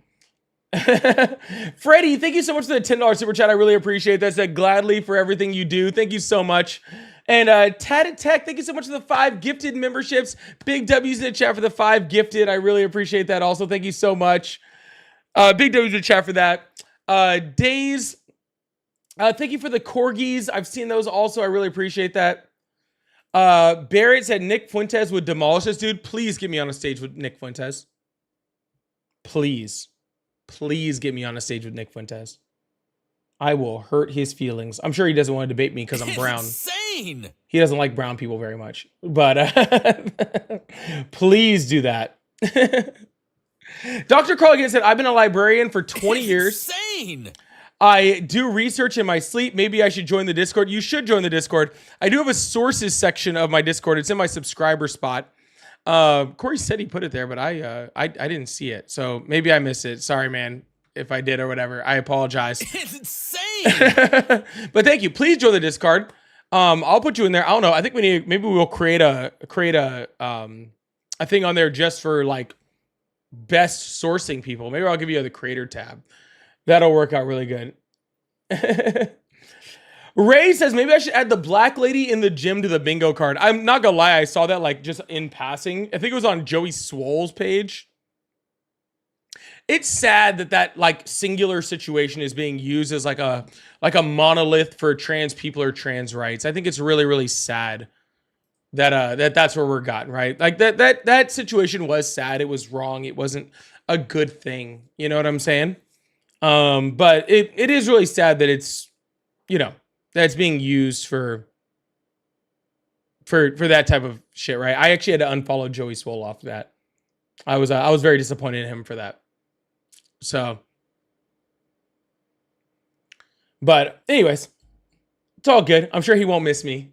Freddie, thank you so much for the $10 super chat. I really appreciate that. Said gladly for everything you do. Thank you so much. And Tatted Tech, thank you so much for the 5 gifted memberships. Big W's in the chat for the 5 gifted. I really appreciate that also. Thank you so much. Big W's in the chat for that. Days, thank you for the corgis. I've seen those also. I really appreciate that. Barrett said Nick Fuentes would demolish this dude. Please get me on a stage with Nick Fuentes. Please get me on a stage with Nick Fuentes. I will hurt his feelings. I'm sure he doesn't want to debate me because I'm brown. Insane. He doesn't like brown people very much. But please do that. Dr. Carl again said, I've been a librarian for 20 years. Insane. I do research in my sleep. Maybe I should join the Discord. You should join the Discord. I do have a sources section of my Discord. It's in my subscriber spot. Corey said he put it there, but I didn't see it. So maybe I missed it. Sorry, man. If I did or whatever, I apologize. It's insane. But thank you. Please join the Discord. I'll put you in there. I don't know. I think maybe we'll create a thing on there just for like best sourcing people. Maybe I'll give you the creator tab. That'll work out really good. Ray says, maybe I should add the black lady in the gym to the bingo card. I'm not gonna lie, I saw that like just in passing. I think it was on Joey Swole's page. It's sad that like singular situation is being used as like a monolith for trans people or trans rights. I think it's really, really sad that that's where we're gotten, right? Like that situation was sad. It was wrong. It wasn't a good thing. You know what I'm saying? But it is really sad that it's, that's being used for that type of shit, right? I actually had to unfollow Joey Swole off of that. I was very disappointed in him for that. So, but anyways, it's all good. I'm sure he won't miss me.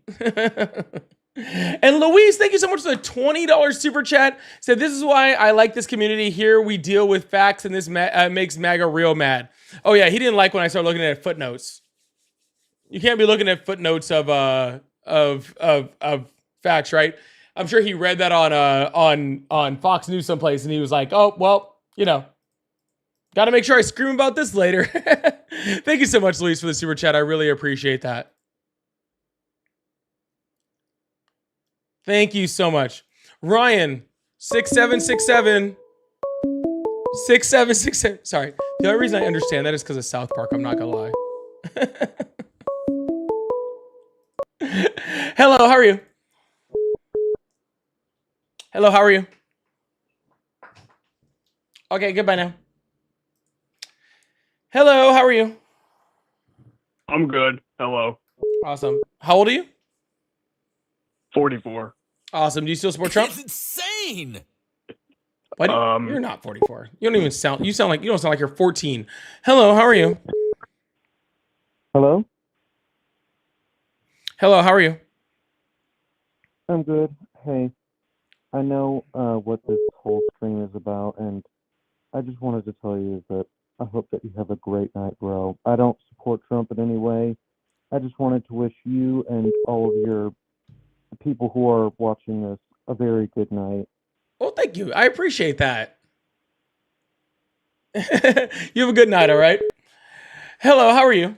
And Louise, thank you so much for the $20 super chat. Said, this is why I like this community. Here we deal with facts, and this makes MAGA real mad. Oh yeah, he didn't like when I started looking at footnotes. You can't be looking at footnotes of facts, right? I'm sure he read that on Fox News someplace, and he was like, oh well, got to make sure I scream about this later. Thank you so much, Louise, for the super chat. I really appreciate that. Thank you so much. Ryan, 6767. 6767. Sorry. The only reason I understand that is because of South Park. I'm not going to lie. Hello, how are you? Hello, how are you? Okay, goodbye now. Hello, how are you? I'm good. Hello. Awesome. How old are you? 44. Awesome. Do you still support Trump? It's insane. Why you're not 44. You don't even sound. You don't sound like you're 14. Hello, how are you? Hello? Hello, how are you? I'm good. Hey, I know what this whole stream is about, and I just wanted to tell you that I hope that you have a great night, bro. I don't support Trump in any way. I just wanted to wish you and all of your people who are watching this a very good night. Well, thank you. I appreciate that. You have a good night, all right? Hello, how are you?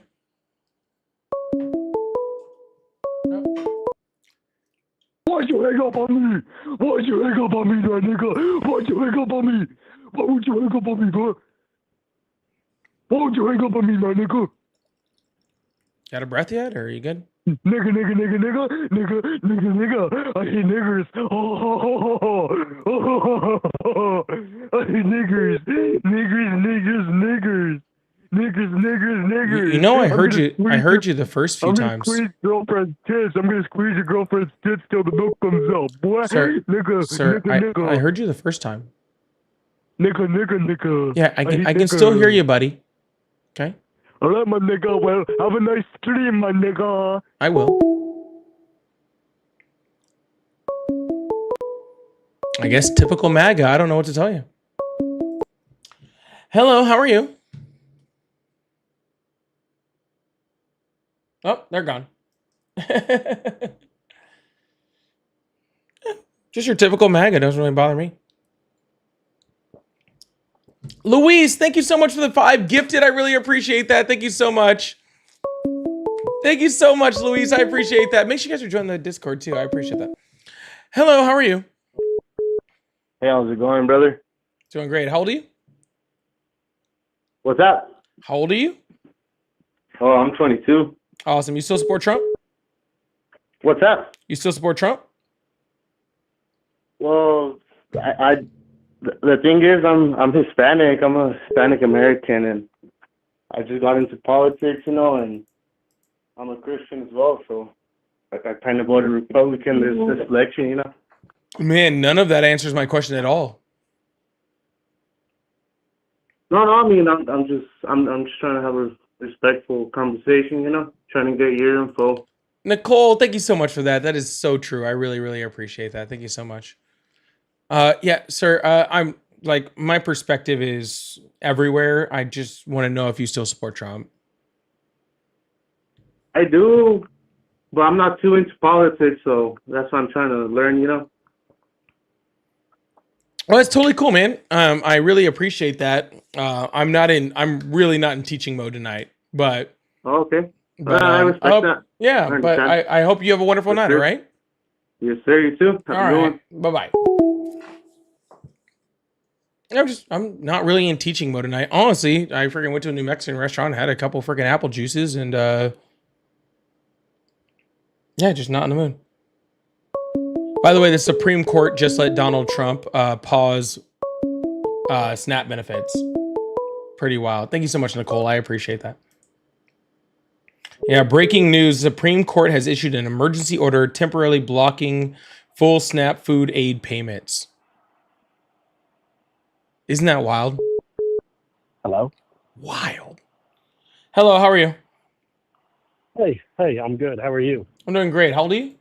Why'd you hang up on me? Why'd you hang up on me, that nigga? Why'd you hang up on me? Why would you hang up on me, bro? Why would you hang up on me, that nigga? Got a breath yet, or are you good? Nigga. I hate niggers. I hate niggers. Niggers. You know, I heard you the first few I'm gonna times. squeeze girlfriend's tits. I'm gonna squeeze your girlfriend's tits till the milk comes out, boy. Sir, Nigga. I heard you the first time. Nigga. Yeah, I hate can still nigga. hear you, buddy. Okay? All right, my nigga. Well, have a nice stream, my nigga. I will. I guess typical MAGA. I don't know what to tell you. Hello, how are you? Oh, they're gone. Just your typical MAGA. Doesn't really bother me. Louise, thank you so much for the 5 gifted. I really appreciate that. Thank you so much. Thank you so much, Louise. I appreciate that. Make sure you guys are joining the Discord too. I appreciate that. Hello, how are you? Hey, how's it going, brother? Doing great. How old are you? What's up? How old are you? Oh, I'm 22. Awesome. You still support Trump? What's up? You still support Trump? Well, the thing is, I'm Hispanic. I'm a Hispanic American, and I just got into politics, and I'm a Christian as well. So, I kind of voted Republican this election, Man, none of that answers my question at all. No, I mean, I'm just trying to have a respectful conversation, trying to get your info. Nicole, thank you so much for that. That is so true. I really, really appreciate that. Thank you so much. Yeah, sir. I'm like, my perspective is everywhere. I just want to know if you still support Trump. I do, but I'm not too into politics, so that's what I'm trying to learn, Well, that's totally cool, man. I really appreciate that. I'm really not in teaching mode tonight, but. Oh, okay. But, I respect that. Yeah, but I hope you have a wonderful night, all right? Yes, sir. You too. Have a good one. Bye-bye. I'm not really in teaching mode tonight. Honestly, I freaking went to a New Mexican restaurant, had a couple freaking apple juices, and yeah, just not in the mood. By the way, the Supreme Court just let Donald Trump pause SNAP benefits. Pretty wild. Thank you so much, Nicole. I appreciate that. Yeah, breaking news. Supreme Court has issued an emergency order temporarily blocking full SNAP food aid payments. Isn't that wild? Hello? Wild. Hello, how are you? Hey, I'm good. How are you? I'm doing great. How old are you?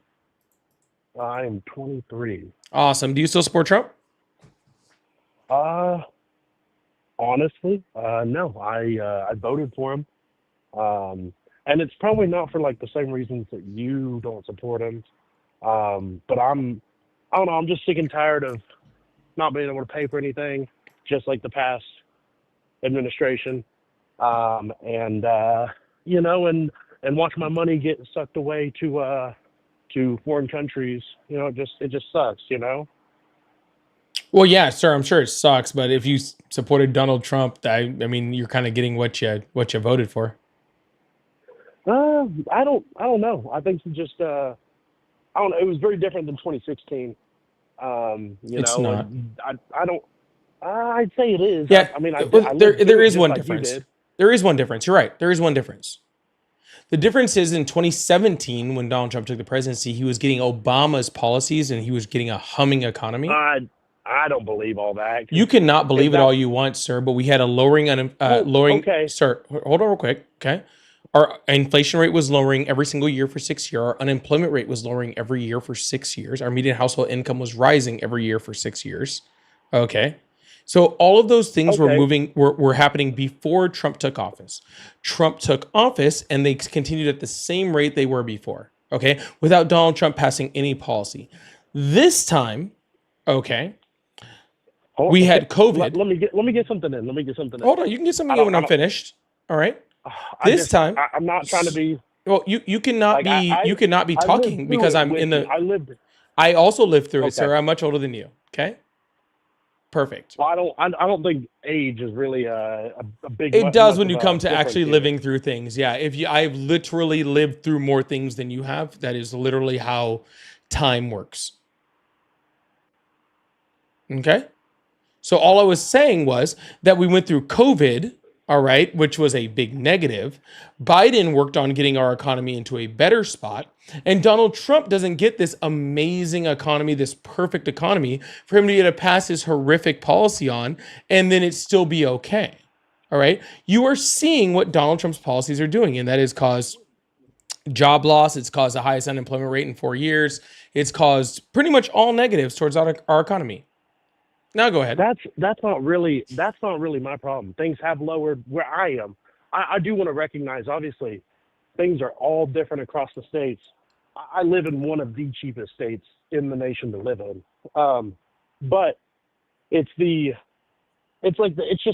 I am 23. Awesome. Do you still support Trump? Honestly, no. I voted for him. And it's probably not for like the same reasons that you don't support him. But I don't know, I'm just sick and tired of not being able to pay for anything, just like the past administration. And watch my money get sucked away to foreign countries. It just sucks, Well, yeah, sir. I'm sure it sucks, but if you supported Donald Trump, I mean, you're kind of getting what you voted for. I don't know. I think just I don't know. It was very different than 2016. It's not. I don't. I'd say it is. Yeah, I mean, I well, lived there through it is just one like you difference. did. There is one difference. You're right. There is one difference. The difference is in 2017, when Donald Trump took the presidency, he was getting Obama's policies and he was getting a humming economy. I don't believe all that. You cannot believe it that- all you want, sir, but we had a lowering, okay. sir, hold on real quick, okay? Our inflation rate was lowering every single year for 6 years. Our unemployment rate was lowering every year for 6 years. Our median household income was rising every year for 6 years, okay? So all of those things were happening before Trump took office. Trump took office and they continued at the same rate they were before, okay? Without Donald Trump passing any policy. This time, okay, we had COVID. Let me get something in. Let me get something in. Hold on, you can get something in when I'm finished. All right. This time, I'm not trying to be. Well, you cannot like, you cannot be talking because I'm in the. I lived it. I also lived through it, Okay. sir. I'm much older than you. Okay. Perfect. Well, I don't think age is really a big. It does much when of you a come to difference actually here. living through things. Yeah. I've literally lived through more things than you have. That is literally how time works. Okay. So all I was saying was that we went through COVID, all right, which was a big negative. Biden worked on getting our economy into a better spot. And Donald Trump doesn't get this amazing economy, this perfect economy, for him to get to pass his horrific policy on and then it still be okay. All right. You are seeing what Donald Trump's policies are doing, and that is caused job loss. It's caused the highest unemployment rate in 4 years. It's caused pretty much all negatives towards our economy. Now go ahead. That's not really my problem. Things have lowered where I am. I do want to recognize, obviously, things are all different across the states. I live in one of the cheapest states in the nation to live in, but it's just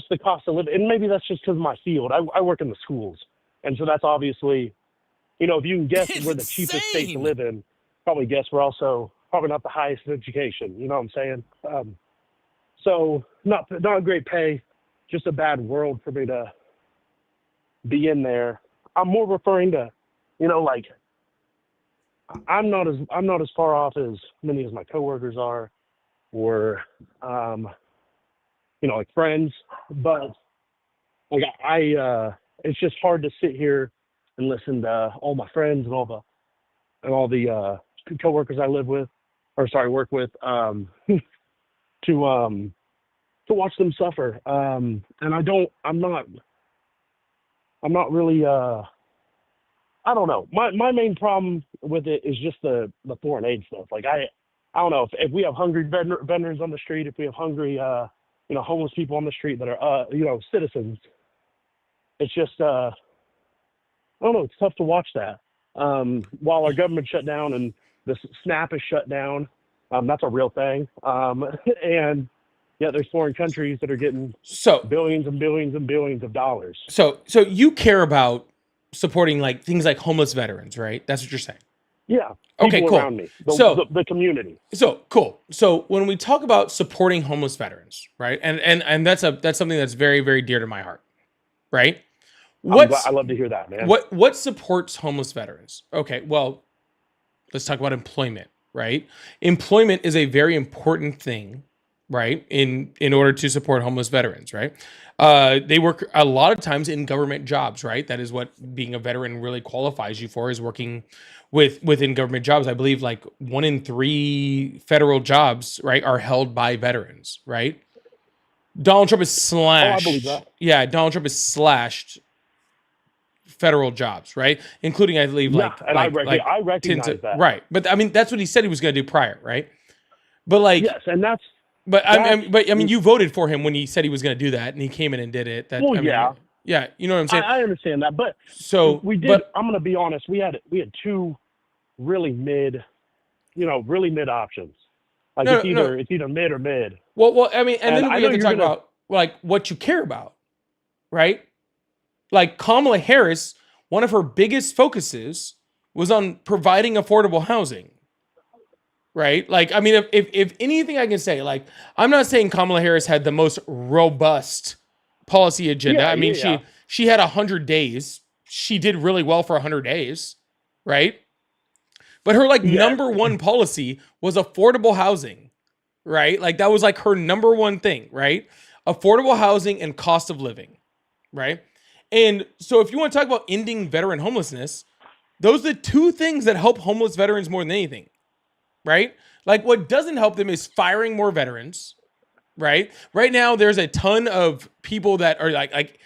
the cost of living, and maybe that's just because of my field. I work in the schools, and so that's obviously, if you can guess It's we're the cheapest state to insane. live in, probably guess we're also probably not the highest in education. You know what I'm saying? So not great pay, just a bad world for me to be in there. I'm more referring to, like I'm not as far off as many as my coworkers are, or like friends, but like it's just hard to sit here and listen to all my friends and all the coworkers I work with, to watch them suffer. And I'm not really, I don't know. My main problem with it is just the foreign aid stuff. Like, I don't know if we have hungry veterans on the street, if we have hungry, homeless people on the street that are, citizens, it's just, I don't know. It's tough to watch that. While our government shut down and the SNAP is shut down, that's a real thing. And yet there's foreign countries that are getting billions and billions and billions of dollars. So you care about supporting like things like homeless veterans, right? That's what you're saying. Yeah. Okay, People cool. around me. The community. So cool. So when we talk about supporting homeless veterans, right? And that's something that's very, very dear to my heart, right? I love to hear that, man. What supports homeless veterans? Okay, well, let's talk about employment, right? Employment is a very important thing, right? In order to support homeless veterans, right? They work a lot of times in government jobs, right? That is what being a veteran really qualifies you for, is working within government jobs. I believe like 1 in 3 federal jobs, right, are held by veterans, right? Donald Trump is slashed. I believe that. Yeah, Donald Trump is slashed federal jobs, right? Including, I believe, I recognize that. Right. But I mean, that's what he said he was going to do prior, right? But like, yes, and that's. I mean, you voted for him when he said he was going to do that, and he came in and did it. Yeah, you know what I'm saying. I understand that, but so we did. But, I'm going to be honest. We had 2 really mid options. Like it's either mid or mid. Well, I mean, and then I we know have to talk about like what you care about, right? Like Kamala Harris, one of her biggest focuses was on providing affordable housing. Right? Like, I mean, if anything I can say, like, I'm not saying Kamala Harris had the most robust policy agenda. Yeah, I mean, yeah. she had 100 days. She did really well for 100 days, right? But her number one policy was affordable housing. right? Like that was like her number one thing, right? Affordable housing and cost of living, right? And so if you want to talk about ending veteran homelessness, those are the two things that help homeless veterans more than anything, right? Like what doesn't help them is firing more veterans, right? Right now, there's a ton of people that are like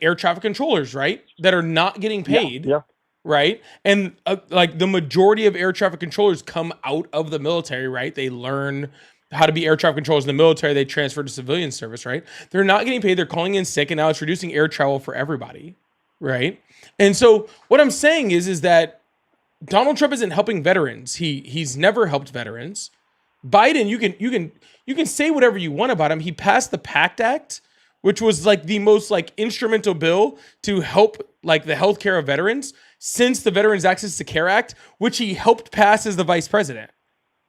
air traffic controllers, right? That are not getting paid, Yeah. right? And like the majority of air traffic controllers come out of the military, right? They learn how to be air traffic controllers in the military. They transfer to civilian service, right? They're not getting paid. They're calling in sick, and now it's reducing air travel for everybody, right? And so what I'm saying is that Donald Trump isn't helping veterans. He's never helped veterans. Biden, you can say whatever you want about him. He passed the PACT Act, which was like the most like instrumental bill to help like the healthcare of veterans since the Veterans Access to Care Act, which he helped pass as the vice president.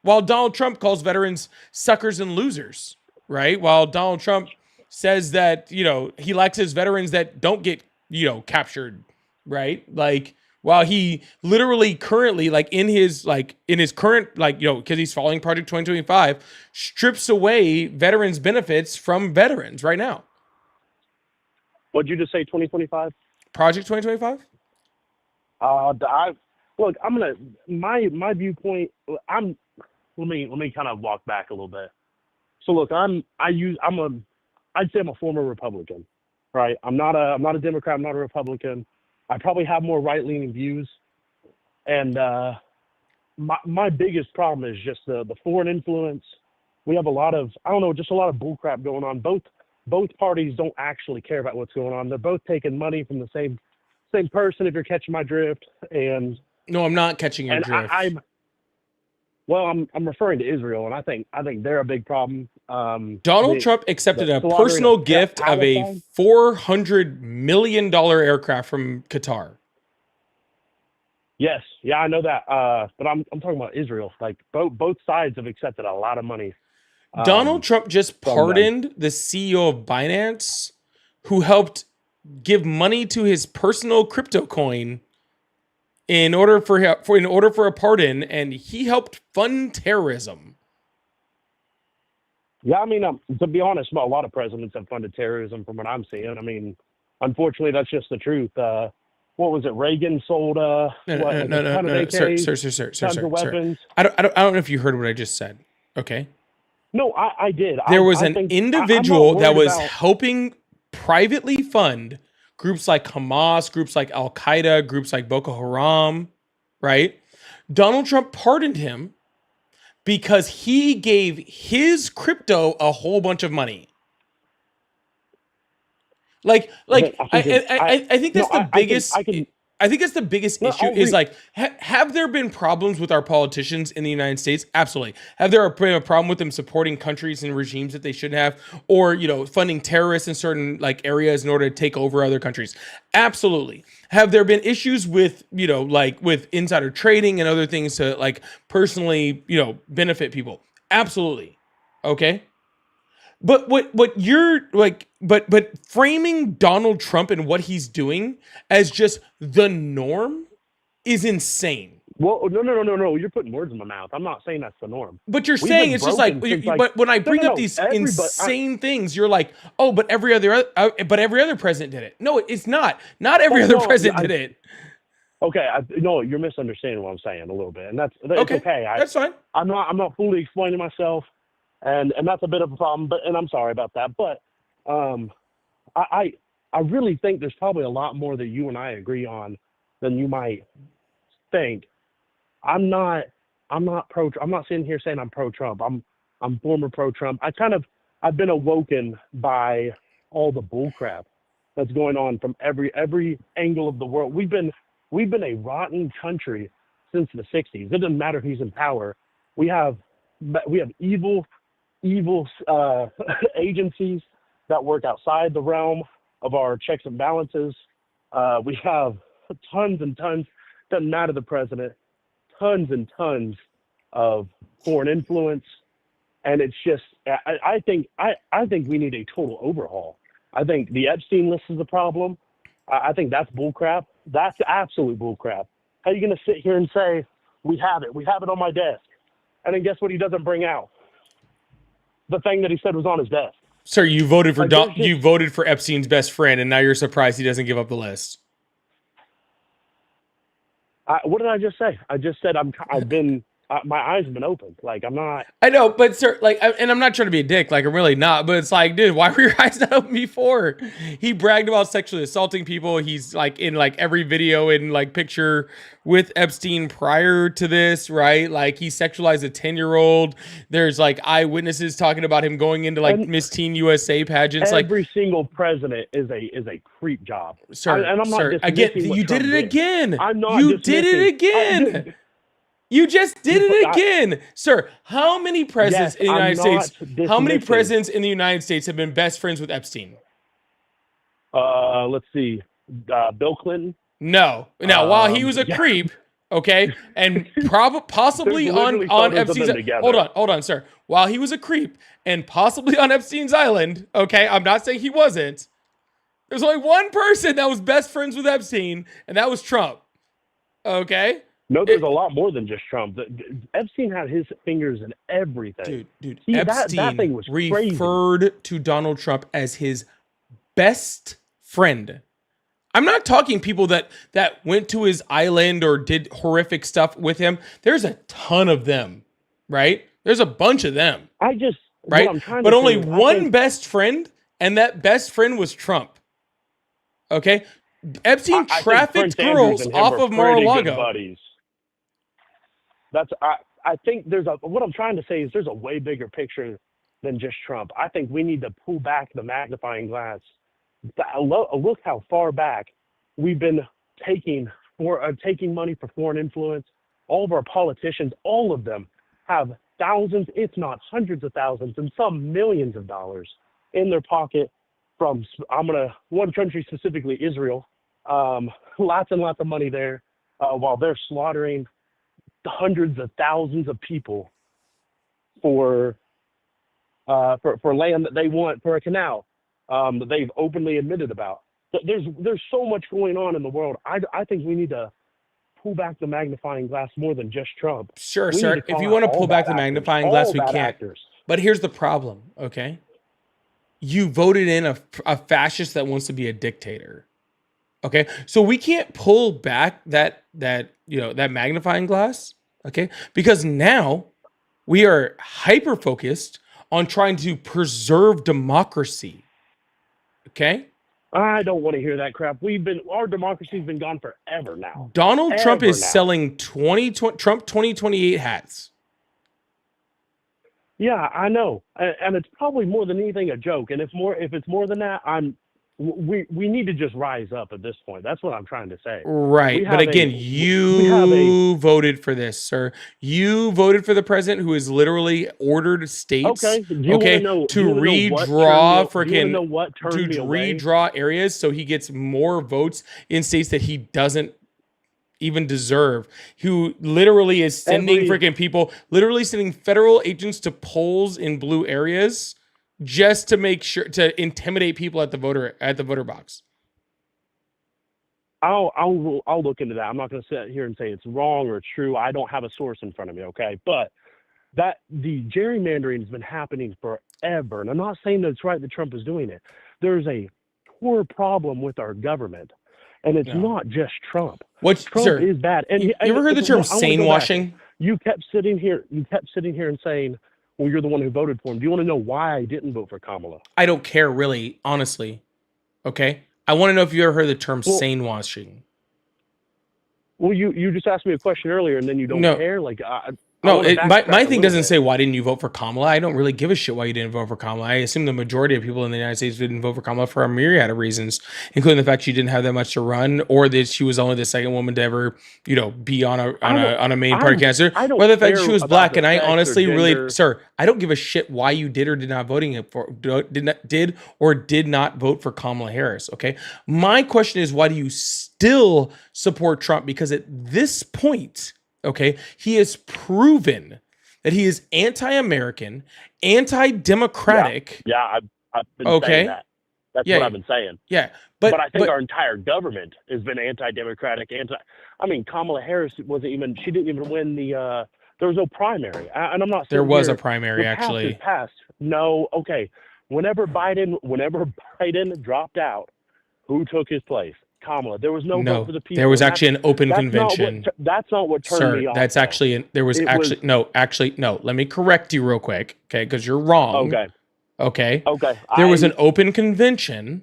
While Donald Trump calls veterans suckers and losers, right? While Donald Trump says that, you know, he likes his veterans that don't get, you know, captured, right? Like while he literally currently like in his current, like, you know, because he's following Project 2025, strips away veterans benefits from veterans right now. What'd you just say? 2025? Project 2025? Look, my viewpoint. Let me kind of walk back a little bit. So look, I'd say I'm a former Republican, right? I'm not a Democrat. I'm not a Republican. I probably have more right-leaning views, and my biggest problem is just the foreign influence. We have a lot of bullcrap going on. Both parties don't actually care about what's going on. They're both taking money from the same person, if you're catching my drift. And no, I'm not catching your drift. I'm referring to Israel, and I think they're a big problem. Donald Trump accepted a personal gift of a $400 million aircraft from Qatar. Yes, yeah, I know that. But I'm talking about Israel. Like both sides have accepted a lot of money. Donald Trump just pardoned the CEO of Binance, who helped give money to his personal crypto coin in order for a pardon, and he helped fund terrorism. Yeah, I mean, to be honest, a lot of presidents have funded terrorism from what I'm seeing. I mean, unfortunately, that's just the truth. What was it? Reagan sold No, sir. Weapons. I don't know if you heard what I just said. Okay. No, I did. There was an individual that was helping privately fund groups like Hamas, groups like Al Qaeda, groups like Boko Haram, right? Donald Trump pardoned him because he gave his crypto a whole bunch of money. I think that's the biggest. I think that's the biggest issue is like, have there been problems with our politicians in the United States? Absolutely. Have there been a problem with them supporting countries and regimes that they shouldn't have, or, you know, funding terrorists in certain like areas in order to take over other countries? Absolutely. Have there been issues with, you know, like with insider trading and other things to like personally, you know, benefit people? Absolutely. Okay. But what you're like, but framing Donald Trump and what he's doing as just the norm is insane. Well, no. You're putting words in my mouth. I'm not saying that's the norm. But you're saying it's just like, but when I bring up these insane things, you're like, oh, but every other president did it. No, it's not. Not every other president did it. Okay, no, you're misunderstanding what I'm saying a little bit, and that's okay. That's fine. I'm not fully explaining myself. And that's a bit of a problem, and I'm sorry about that. But I really think there's probably a lot more that you and I agree on than you might think. I'm not sitting here saying I'm pro-Trump. I'm former pro-Trump. I've been awoken by all the bullcrap that's going on from every angle of the world. We've been a rotten country since the 60s. It doesn't matter who's in power. We have evil agencies that work outside the realm of our checks and balances. We have tons and tons, doesn't matter the president, tons and tons of foreign influence. And it's just, I think we need a total overhaul. I think the Epstein list is the problem. I think that's bullcrap. That's absolute bullcrap. How are you going to sit here and say, we have it on my desk? And then guess what he doesn't bring out? the thing that he said was on his desk. Sir, you voted for Like, there's just- you voted for Epstein's best friend, and now you're surprised he doesn't give up the list. What did I just say? I just said I've been my eyes have been open. Like I'm not. I know, but sir, like, and I'm not trying to be a dick, like I'm really not, but it's like, dude, why were your eyes not open before? He bragged about sexually assaulting people. He's like in like every video and like picture with Epstein prior to this, right? Like he sexualized a 10-year-old. There's like eyewitnesses talking about him going into like And Miss Teen USA pageants. Like, every single president is a creep job. sir, And I'm not sir, again, dismissing what you did Trump it again. I'm not. You did it dismissing- again. You just did You it put- again, sir. How many presidents Yes, in the I'm United States? not How many dismissing. presidents in the United States have been best friends with Epstein? Let's see. Bill Clinton. No. Now, while he was a yeah. creep, okay, and possibly There's on literally photos of Epstein's. them together. Hold on, sir. While he was a creep and possibly on Epstein's island, okay, I'm not saying he wasn't. There's only one person that was best friends with Epstein, and that was Trump. Okay. No, there's a lot more than just Trump. Epstein had his fingers in everything. Dude, See, that Epstein thing was crazy. referred to Donald Trump as his best friend. I'm not talking people that went to his island or did horrific stuff with him. There's a ton of them, right? There's a bunch of them, I just right? What I'm trying But to only say is I one think- best friend, and that best friend was Trump. Okay? Epstein I think trafficked Prince Andrews girls and him off are of pretty Mar-a-Lago. good buddies. I think what I'm trying to say is there's a way bigger picture than just Trump. I think we need to pull back the magnifying glass. Look how far back we've been taking money for foreign influence. All of our politicians, all of them, have thousands, if not hundreds of thousands, and some millions of dollars in their pocket from one country specifically, Israel. Lots and lots of money there, while they're slaughtering hundreds of thousands of people for land that they want for a canal that they've openly admitted about. There's so much going on in the world. I think we need to pull back the magnifying glass more than just Trump. Sure, We need sir. to If call you out want to all pull back bad the actors, magnifying all glass, we bad can't. actors. But here's the problem, okay? You voted in a fascist that wants to be a dictator. Okay? So we can't pull back that magnifying glass, okay? Because now we are hyper focused on trying to preserve democracy. Okay? I don't want to hear that crap. Our democracy's been gone forever now. Donald Trump Ever is now. selling Trump 2028 hats. Yeah, I know, and it's probably more than anything a joke. And if it's more than that, we need to just rise up at this point. That's what I'm trying to say. Right. We But have again, we have you voted for this, sir. You voted for the president who has literally ordered states Okay. Do you wanna know, to do you wanna know what redraw turned me- do you wanna know freaking what turned me away? redraw areas so he gets more votes in states that he doesn't even deserve. Who literally is sending literally sending federal agents to polls in blue areas just to make sure to intimidate people at the voter box. I'll look into that. I'm not going to sit here and say it's wrong or it's true. I don't have a source in front of me, okay? But the gerrymandering has been happening forever, and I'm not saying that it's right that Trump is doing it. There's a core problem with our government, and it's not just Trump. Trump Sir, is bad. And you ever heard the term sane washing? You kept sitting here and saying, well, you're the one who voted for him. Do you want to know why I didn't vote for Kamala? I don't care, really, honestly. Okay? I want to know if you ever heard the term sane washing. Well, you just asked me a question earlier, and then you don't care? Like, No, wanna my backtrack a thing little doesn't bit. say why didn't you vote for Kamala. I don't really give a shit why you didn't vote for Kamala. I assume the majority of people in the United States didn't vote for Kamala for a myriad of reasons, including the fact she didn't have that much to run, or that she was only the second woman to ever, be on a main party candidate, I don't or the fact that she care was about black. the And I sex or honestly, really, gender. sir, I don't give a shit why you did or did not did not vote for Kamala Harris. Okay, my question is, why do you still support Trump? Because at this point, okay, he has proven that he is anti-American, anti-democratic. Yeah, I've been Okay. saying that. That's Yeah, what I've been saying. Yeah, But I think our entire government has been anti-democratic, Kamala Harris she didn't even win the There was no primary, and I'm not. There sitting was a here, primary, the past is actually. past. No, okay. Whenever Biden dropped out, who took his place? Kamala. There was no vote for No, the people. there was and actually an open convention. That's not what turned Sir, me off. that's though. actually there was It actually no. Let me correct you real quick, okay? Because you're wrong. Okay. Okay. Okay. There was an open convention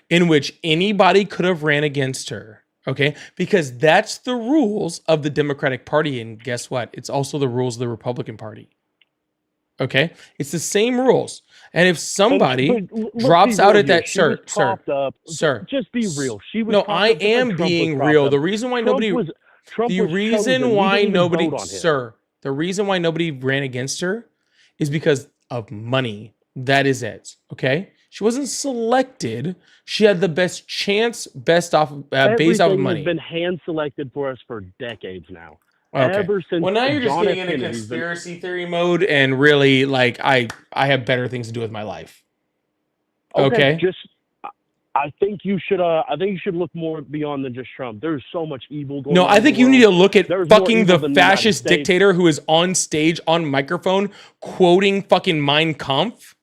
in which anybody could have ran against her. Okay, because that's the rules of the Democratic Party, and guess what? It's also the rules of the Republican Party. Okay, it's the same rules. And if somebody drops out at that, sir, just be real. She was. no, I am being real. The reason why nobody, the reason why nobody, sir, the reason why nobody ran against her is because of money. That is it. Okay, she wasn't selected. She had the best chance, based off of money. Has been hand selected for us for decades now. Okay. Ever since Well, now you're just John getting F. into Kennedy's been- conspiracy theory mode, and really, like, I have better things to do with my life. Okay. Just, I think you should look more beyond than just Trump. There's so much evil going on. No, I think you need to look at There's more fucking evil the than the United fascist States. dictator who is on stage on microphone quoting fucking Mein Kampf.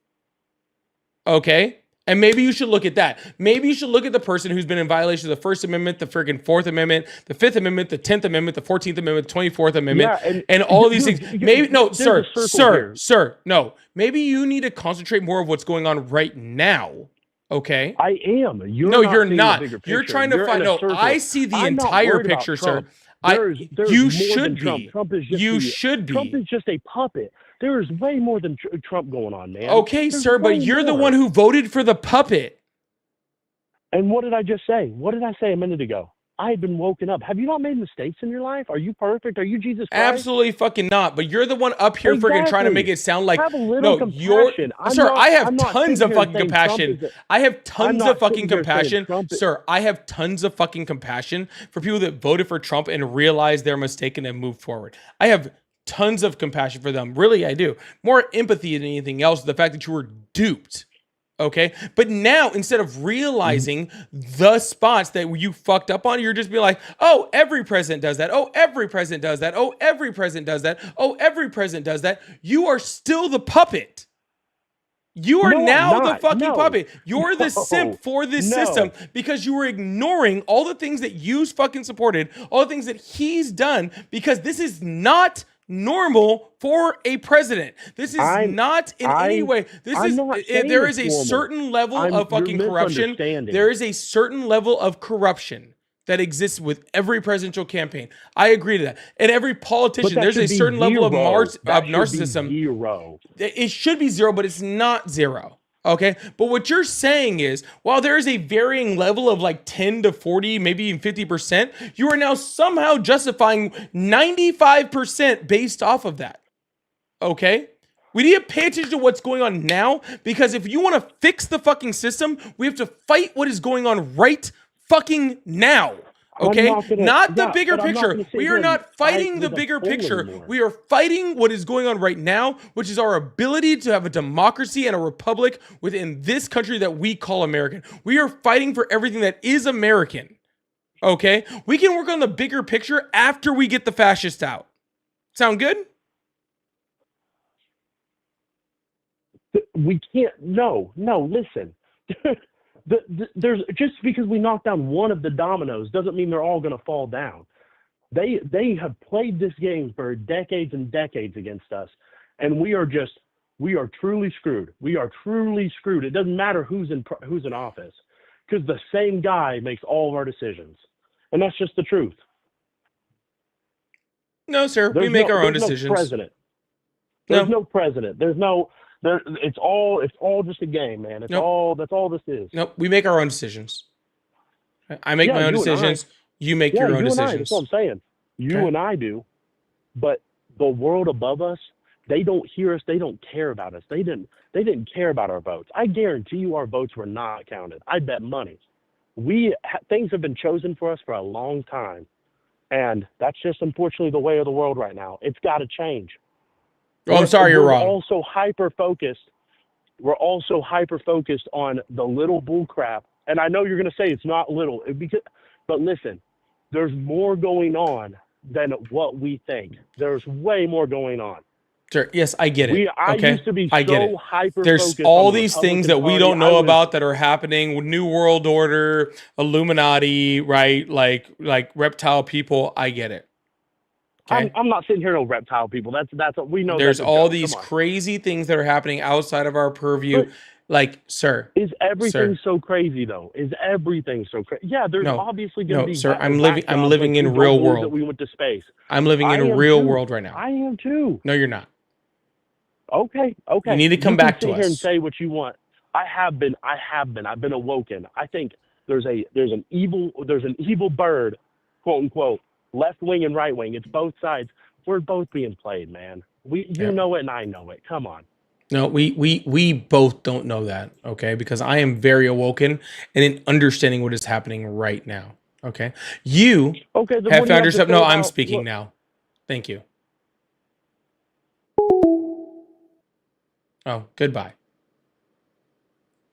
Okay. And maybe you should look at that. Maybe you should look at the person who's been in violation of the First Amendment, the friggin' Fourth Amendment, the Fifth Amendment, the 10th Amendment, the 14th Amendment, the 24th Amendment, and all of these things. Maybe, no, sir, no. Maybe you need to concentrate more of what's going on right now. Okay? I am. You're not. seeing the bigger You're picture. trying to You're find. in a No, circle. I see the I'm not entire worried about picture, sir. Trump. There's You more should than Trump. be. Trump is just You should be. Trump is just a puppet. There is way more than Trump going on, man. Okay, There's sir, but way you're the more. one who voted for the puppet. And what did I just say? What did I say a minute ago? I had been woken up. Have you not made mistakes in your life? Are you perfect? Are you Jesus Christ? Absolutely fucking not. But you're the one up here freaking trying to make it sound like have a little compassion. I have I'm not tons sitting of here fucking saying compassion. Trump is I have tons not of fucking sitting here saying compassion. Trump is- Sir, I have tons of fucking compassion for people that voted for Trump and realized their mistake and have moved forward. I have tons of compassion for them. Really, I do. More empathy than anything else. The fact that you were duped. Okay. But now, instead of realizing the spots that you fucked up on, you're just being like, oh, every president does that. Oh, every president does that. Oh, every president does that. Oh, every president does that. You are still the puppet. You are No, I'm now the not. fucking No. puppet. You're the No. simp for this No. system because you were ignoring all the things that you fucking supported, all the things that he's done, because this is not normal for a president. This is not in any way. There is a certain level of fucking corruption. There is a certain level of corruption that exists with every presidential campaign. I agree to that. And every politician, there's a certain level of narcissism. Zero. It should be zero, but it's not zero. Okay. But what you're saying is, while there is a varying level of like 10 to 40, maybe even 50%, you are now somehow justifying 95% based off of that. Okay. We need to pay attention to what's going on now, because if you want to fix the fucking system, we have to fight what is going on right fucking now. Okay, not the bigger picture. We are not fighting the bigger picture. We are fighting what is going on right now, which is our ability to have a democracy and a republic within this country that we call American. We are fighting for everything that is American. Okay, we can work on the bigger picture after we get the fascists out. Sound good? We can't. No. Listen. There's just because we knock down one of the dominoes doesn't mean they're all going to fall down. They have played this game for decades and decades against us, and we are truly screwed. We are truly screwed. It doesn't matter who's in office, because the same guy makes all of our decisions, and that's just the truth. No, sir. We make our own decisions. No president. There's no president. It's all just a game, man. That's all this is. Nope. We make our own decisions. I make my own decisions. You make your own decisions. That's what I'm saying. You and I do, but the world above us, they don't hear us. They don't care about us. They didn't care about our votes. I guarantee you, our votes were not counted. I bet money. Things have been chosen for us for a long time, and that's just unfortunately the way of the world right now. It's got to change. Oh, I'm sorry, you're wrong. We're also hyper focused on the little bull crap. And I know you're going to say it's not little, but listen, there's more going on than what we think. There's way more going on. Sure. Yes, I get it. I Okay. used to be I get so it. hyper There's focused all on the these things that Republican we Party. don't know about that are happening. New World Order, Illuminati, right? Like reptile people. I get it. Okay. I'm not sitting here no reptile people. That's what we know. There's that's a all joke. these Come on. crazy things that are happening outside of our purview. But Like, sir. is everything Sir. so crazy though? Is everything so crazy? Yeah, there's No. obviously going to No, be. sir. I'm whack living jobs living like in who real don't believe that world. we went to space. I'm living I in a am real too. world right now. I am too. No, you're not. Okay. You need to come can back to sit here and us. say what you want. I have been. I've been awoken. I think there's an evil bird, quote unquote, left wing and right wing. It's both sides. We're both being played, man. You know it and I know it. Come on. No, we both don't know that, okay? Because I am very awoken and in understanding what is happening right now. Okay. You Okay. Then have what do you found have to yourself. say No, I'm about- speaking look, now. Thank you. Oh, goodbye.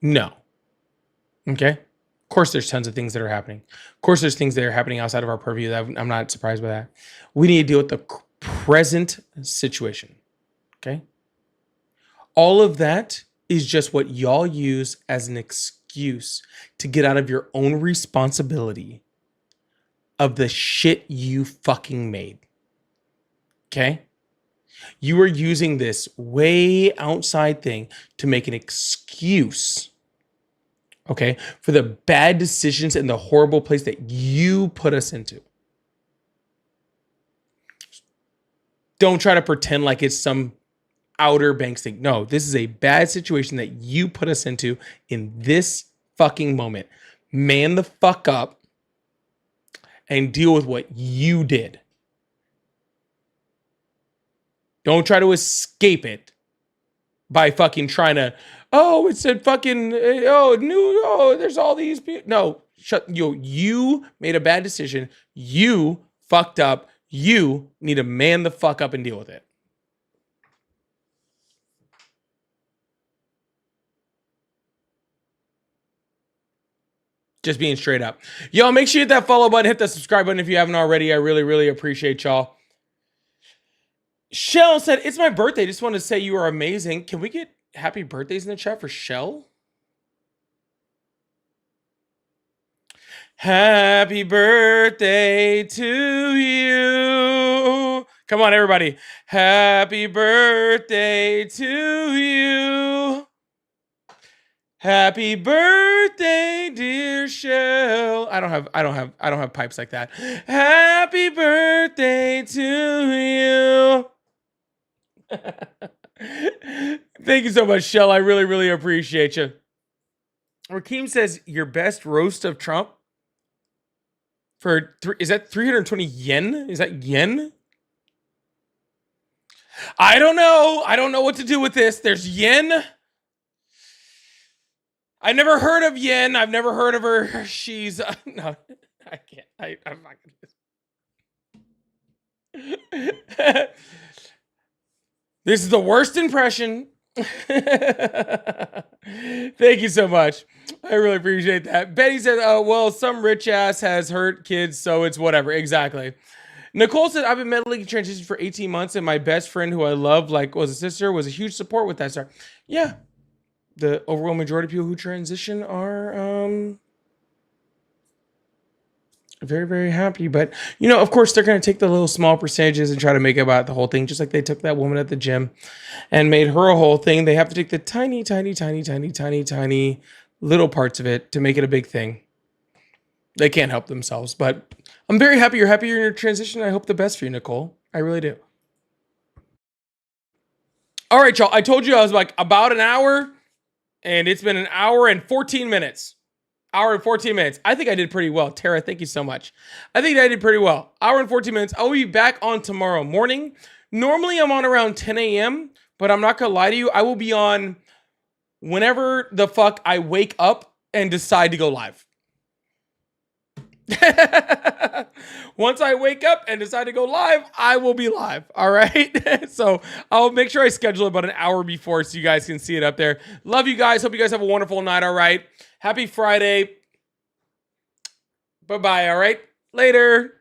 No. Okay. Of course, there's tons of things that are happening. Of course, there's things that are happening outside of our purview. I'm not surprised by that. We need to deal with the present situation. Okay. All of that is just what y'all use as an excuse to get out of your own responsibility of the shit you fucking made. Okay? You are using this way outside thing to make an excuse, okay, for the bad decisions and the horrible place that you put us into. Don't try to pretend like it's some Outer Banks thing. No, this is a bad situation that you put us into in this fucking moment. Man the fuck up and deal with what you did. Don't try to escape it by fucking trying to, oh, it said fucking, there's all these people. No, you made a bad decision. You fucked up. You need to man the fuck up and deal with it. Just being straight up. Y'all, make sure you hit that follow button, hit that subscribe button if you haven't already. I really, really appreciate y'all. Shell said, it's my birthday. Just wanted to say you are amazing. Can we get happy birthdays in the chat for Shell? Happy birthday to you. Come on, everybody. Happy birthday to you. Happy birthday, dear Shell. I don't have pipes like that. Happy birthday to you. Thank you so much, Shell. I really, really appreciate you. Rakeem says your best roast of Trump for is that 320 yen? Is that yen? I don't know. I don't know what to do with this. There's yen. I never heard of Yen. I've never heard of her. She's no, I can't. I'm not gonna. This is the worst impression. Thank you so much. I really appreciate that. Betty said, "Oh well, some rich ass has hurt kids, so it's whatever." Exactly. Nicole said, "I've been mentally transitioned for 18 months, and my best friend, who I love, like was a sister, was a huge support with that start." Yeah. The overwhelming majority of people who transition are very, very happy. But, you know, of course, they're going to take the little small percentages and try to make it about the whole thing, just like they took that woman at the gym and made her a whole thing. They have to take the tiny, tiny, tiny, tiny, tiny, tiny little parts of it to make it a big thing. They can't help themselves. But I'm very happy you're in your transition. I hope the best for you, Nicole. I really do. All right, y'all. I told you I was like about an hour. And it's been an hour and 14 minutes. Hour and 14 minutes. I think I did pretty well. Tara, thank you so much. I think I did pretty well. Hour and 14 minutes. I'll be back on tomorrow morning. Normally I'm on around 10 a.m., but I'm not going to lie to you. I will be on whenever the fuck I wake up and decide to go live. Once I wake up and decide to go live, I will be live. All right. So I'll make sure I schedule about an hour before so you guys can see it up there. Love you guys. Hope you guys have a wonderful night. All right. Happy Friday. Bye-bye. All right. Later.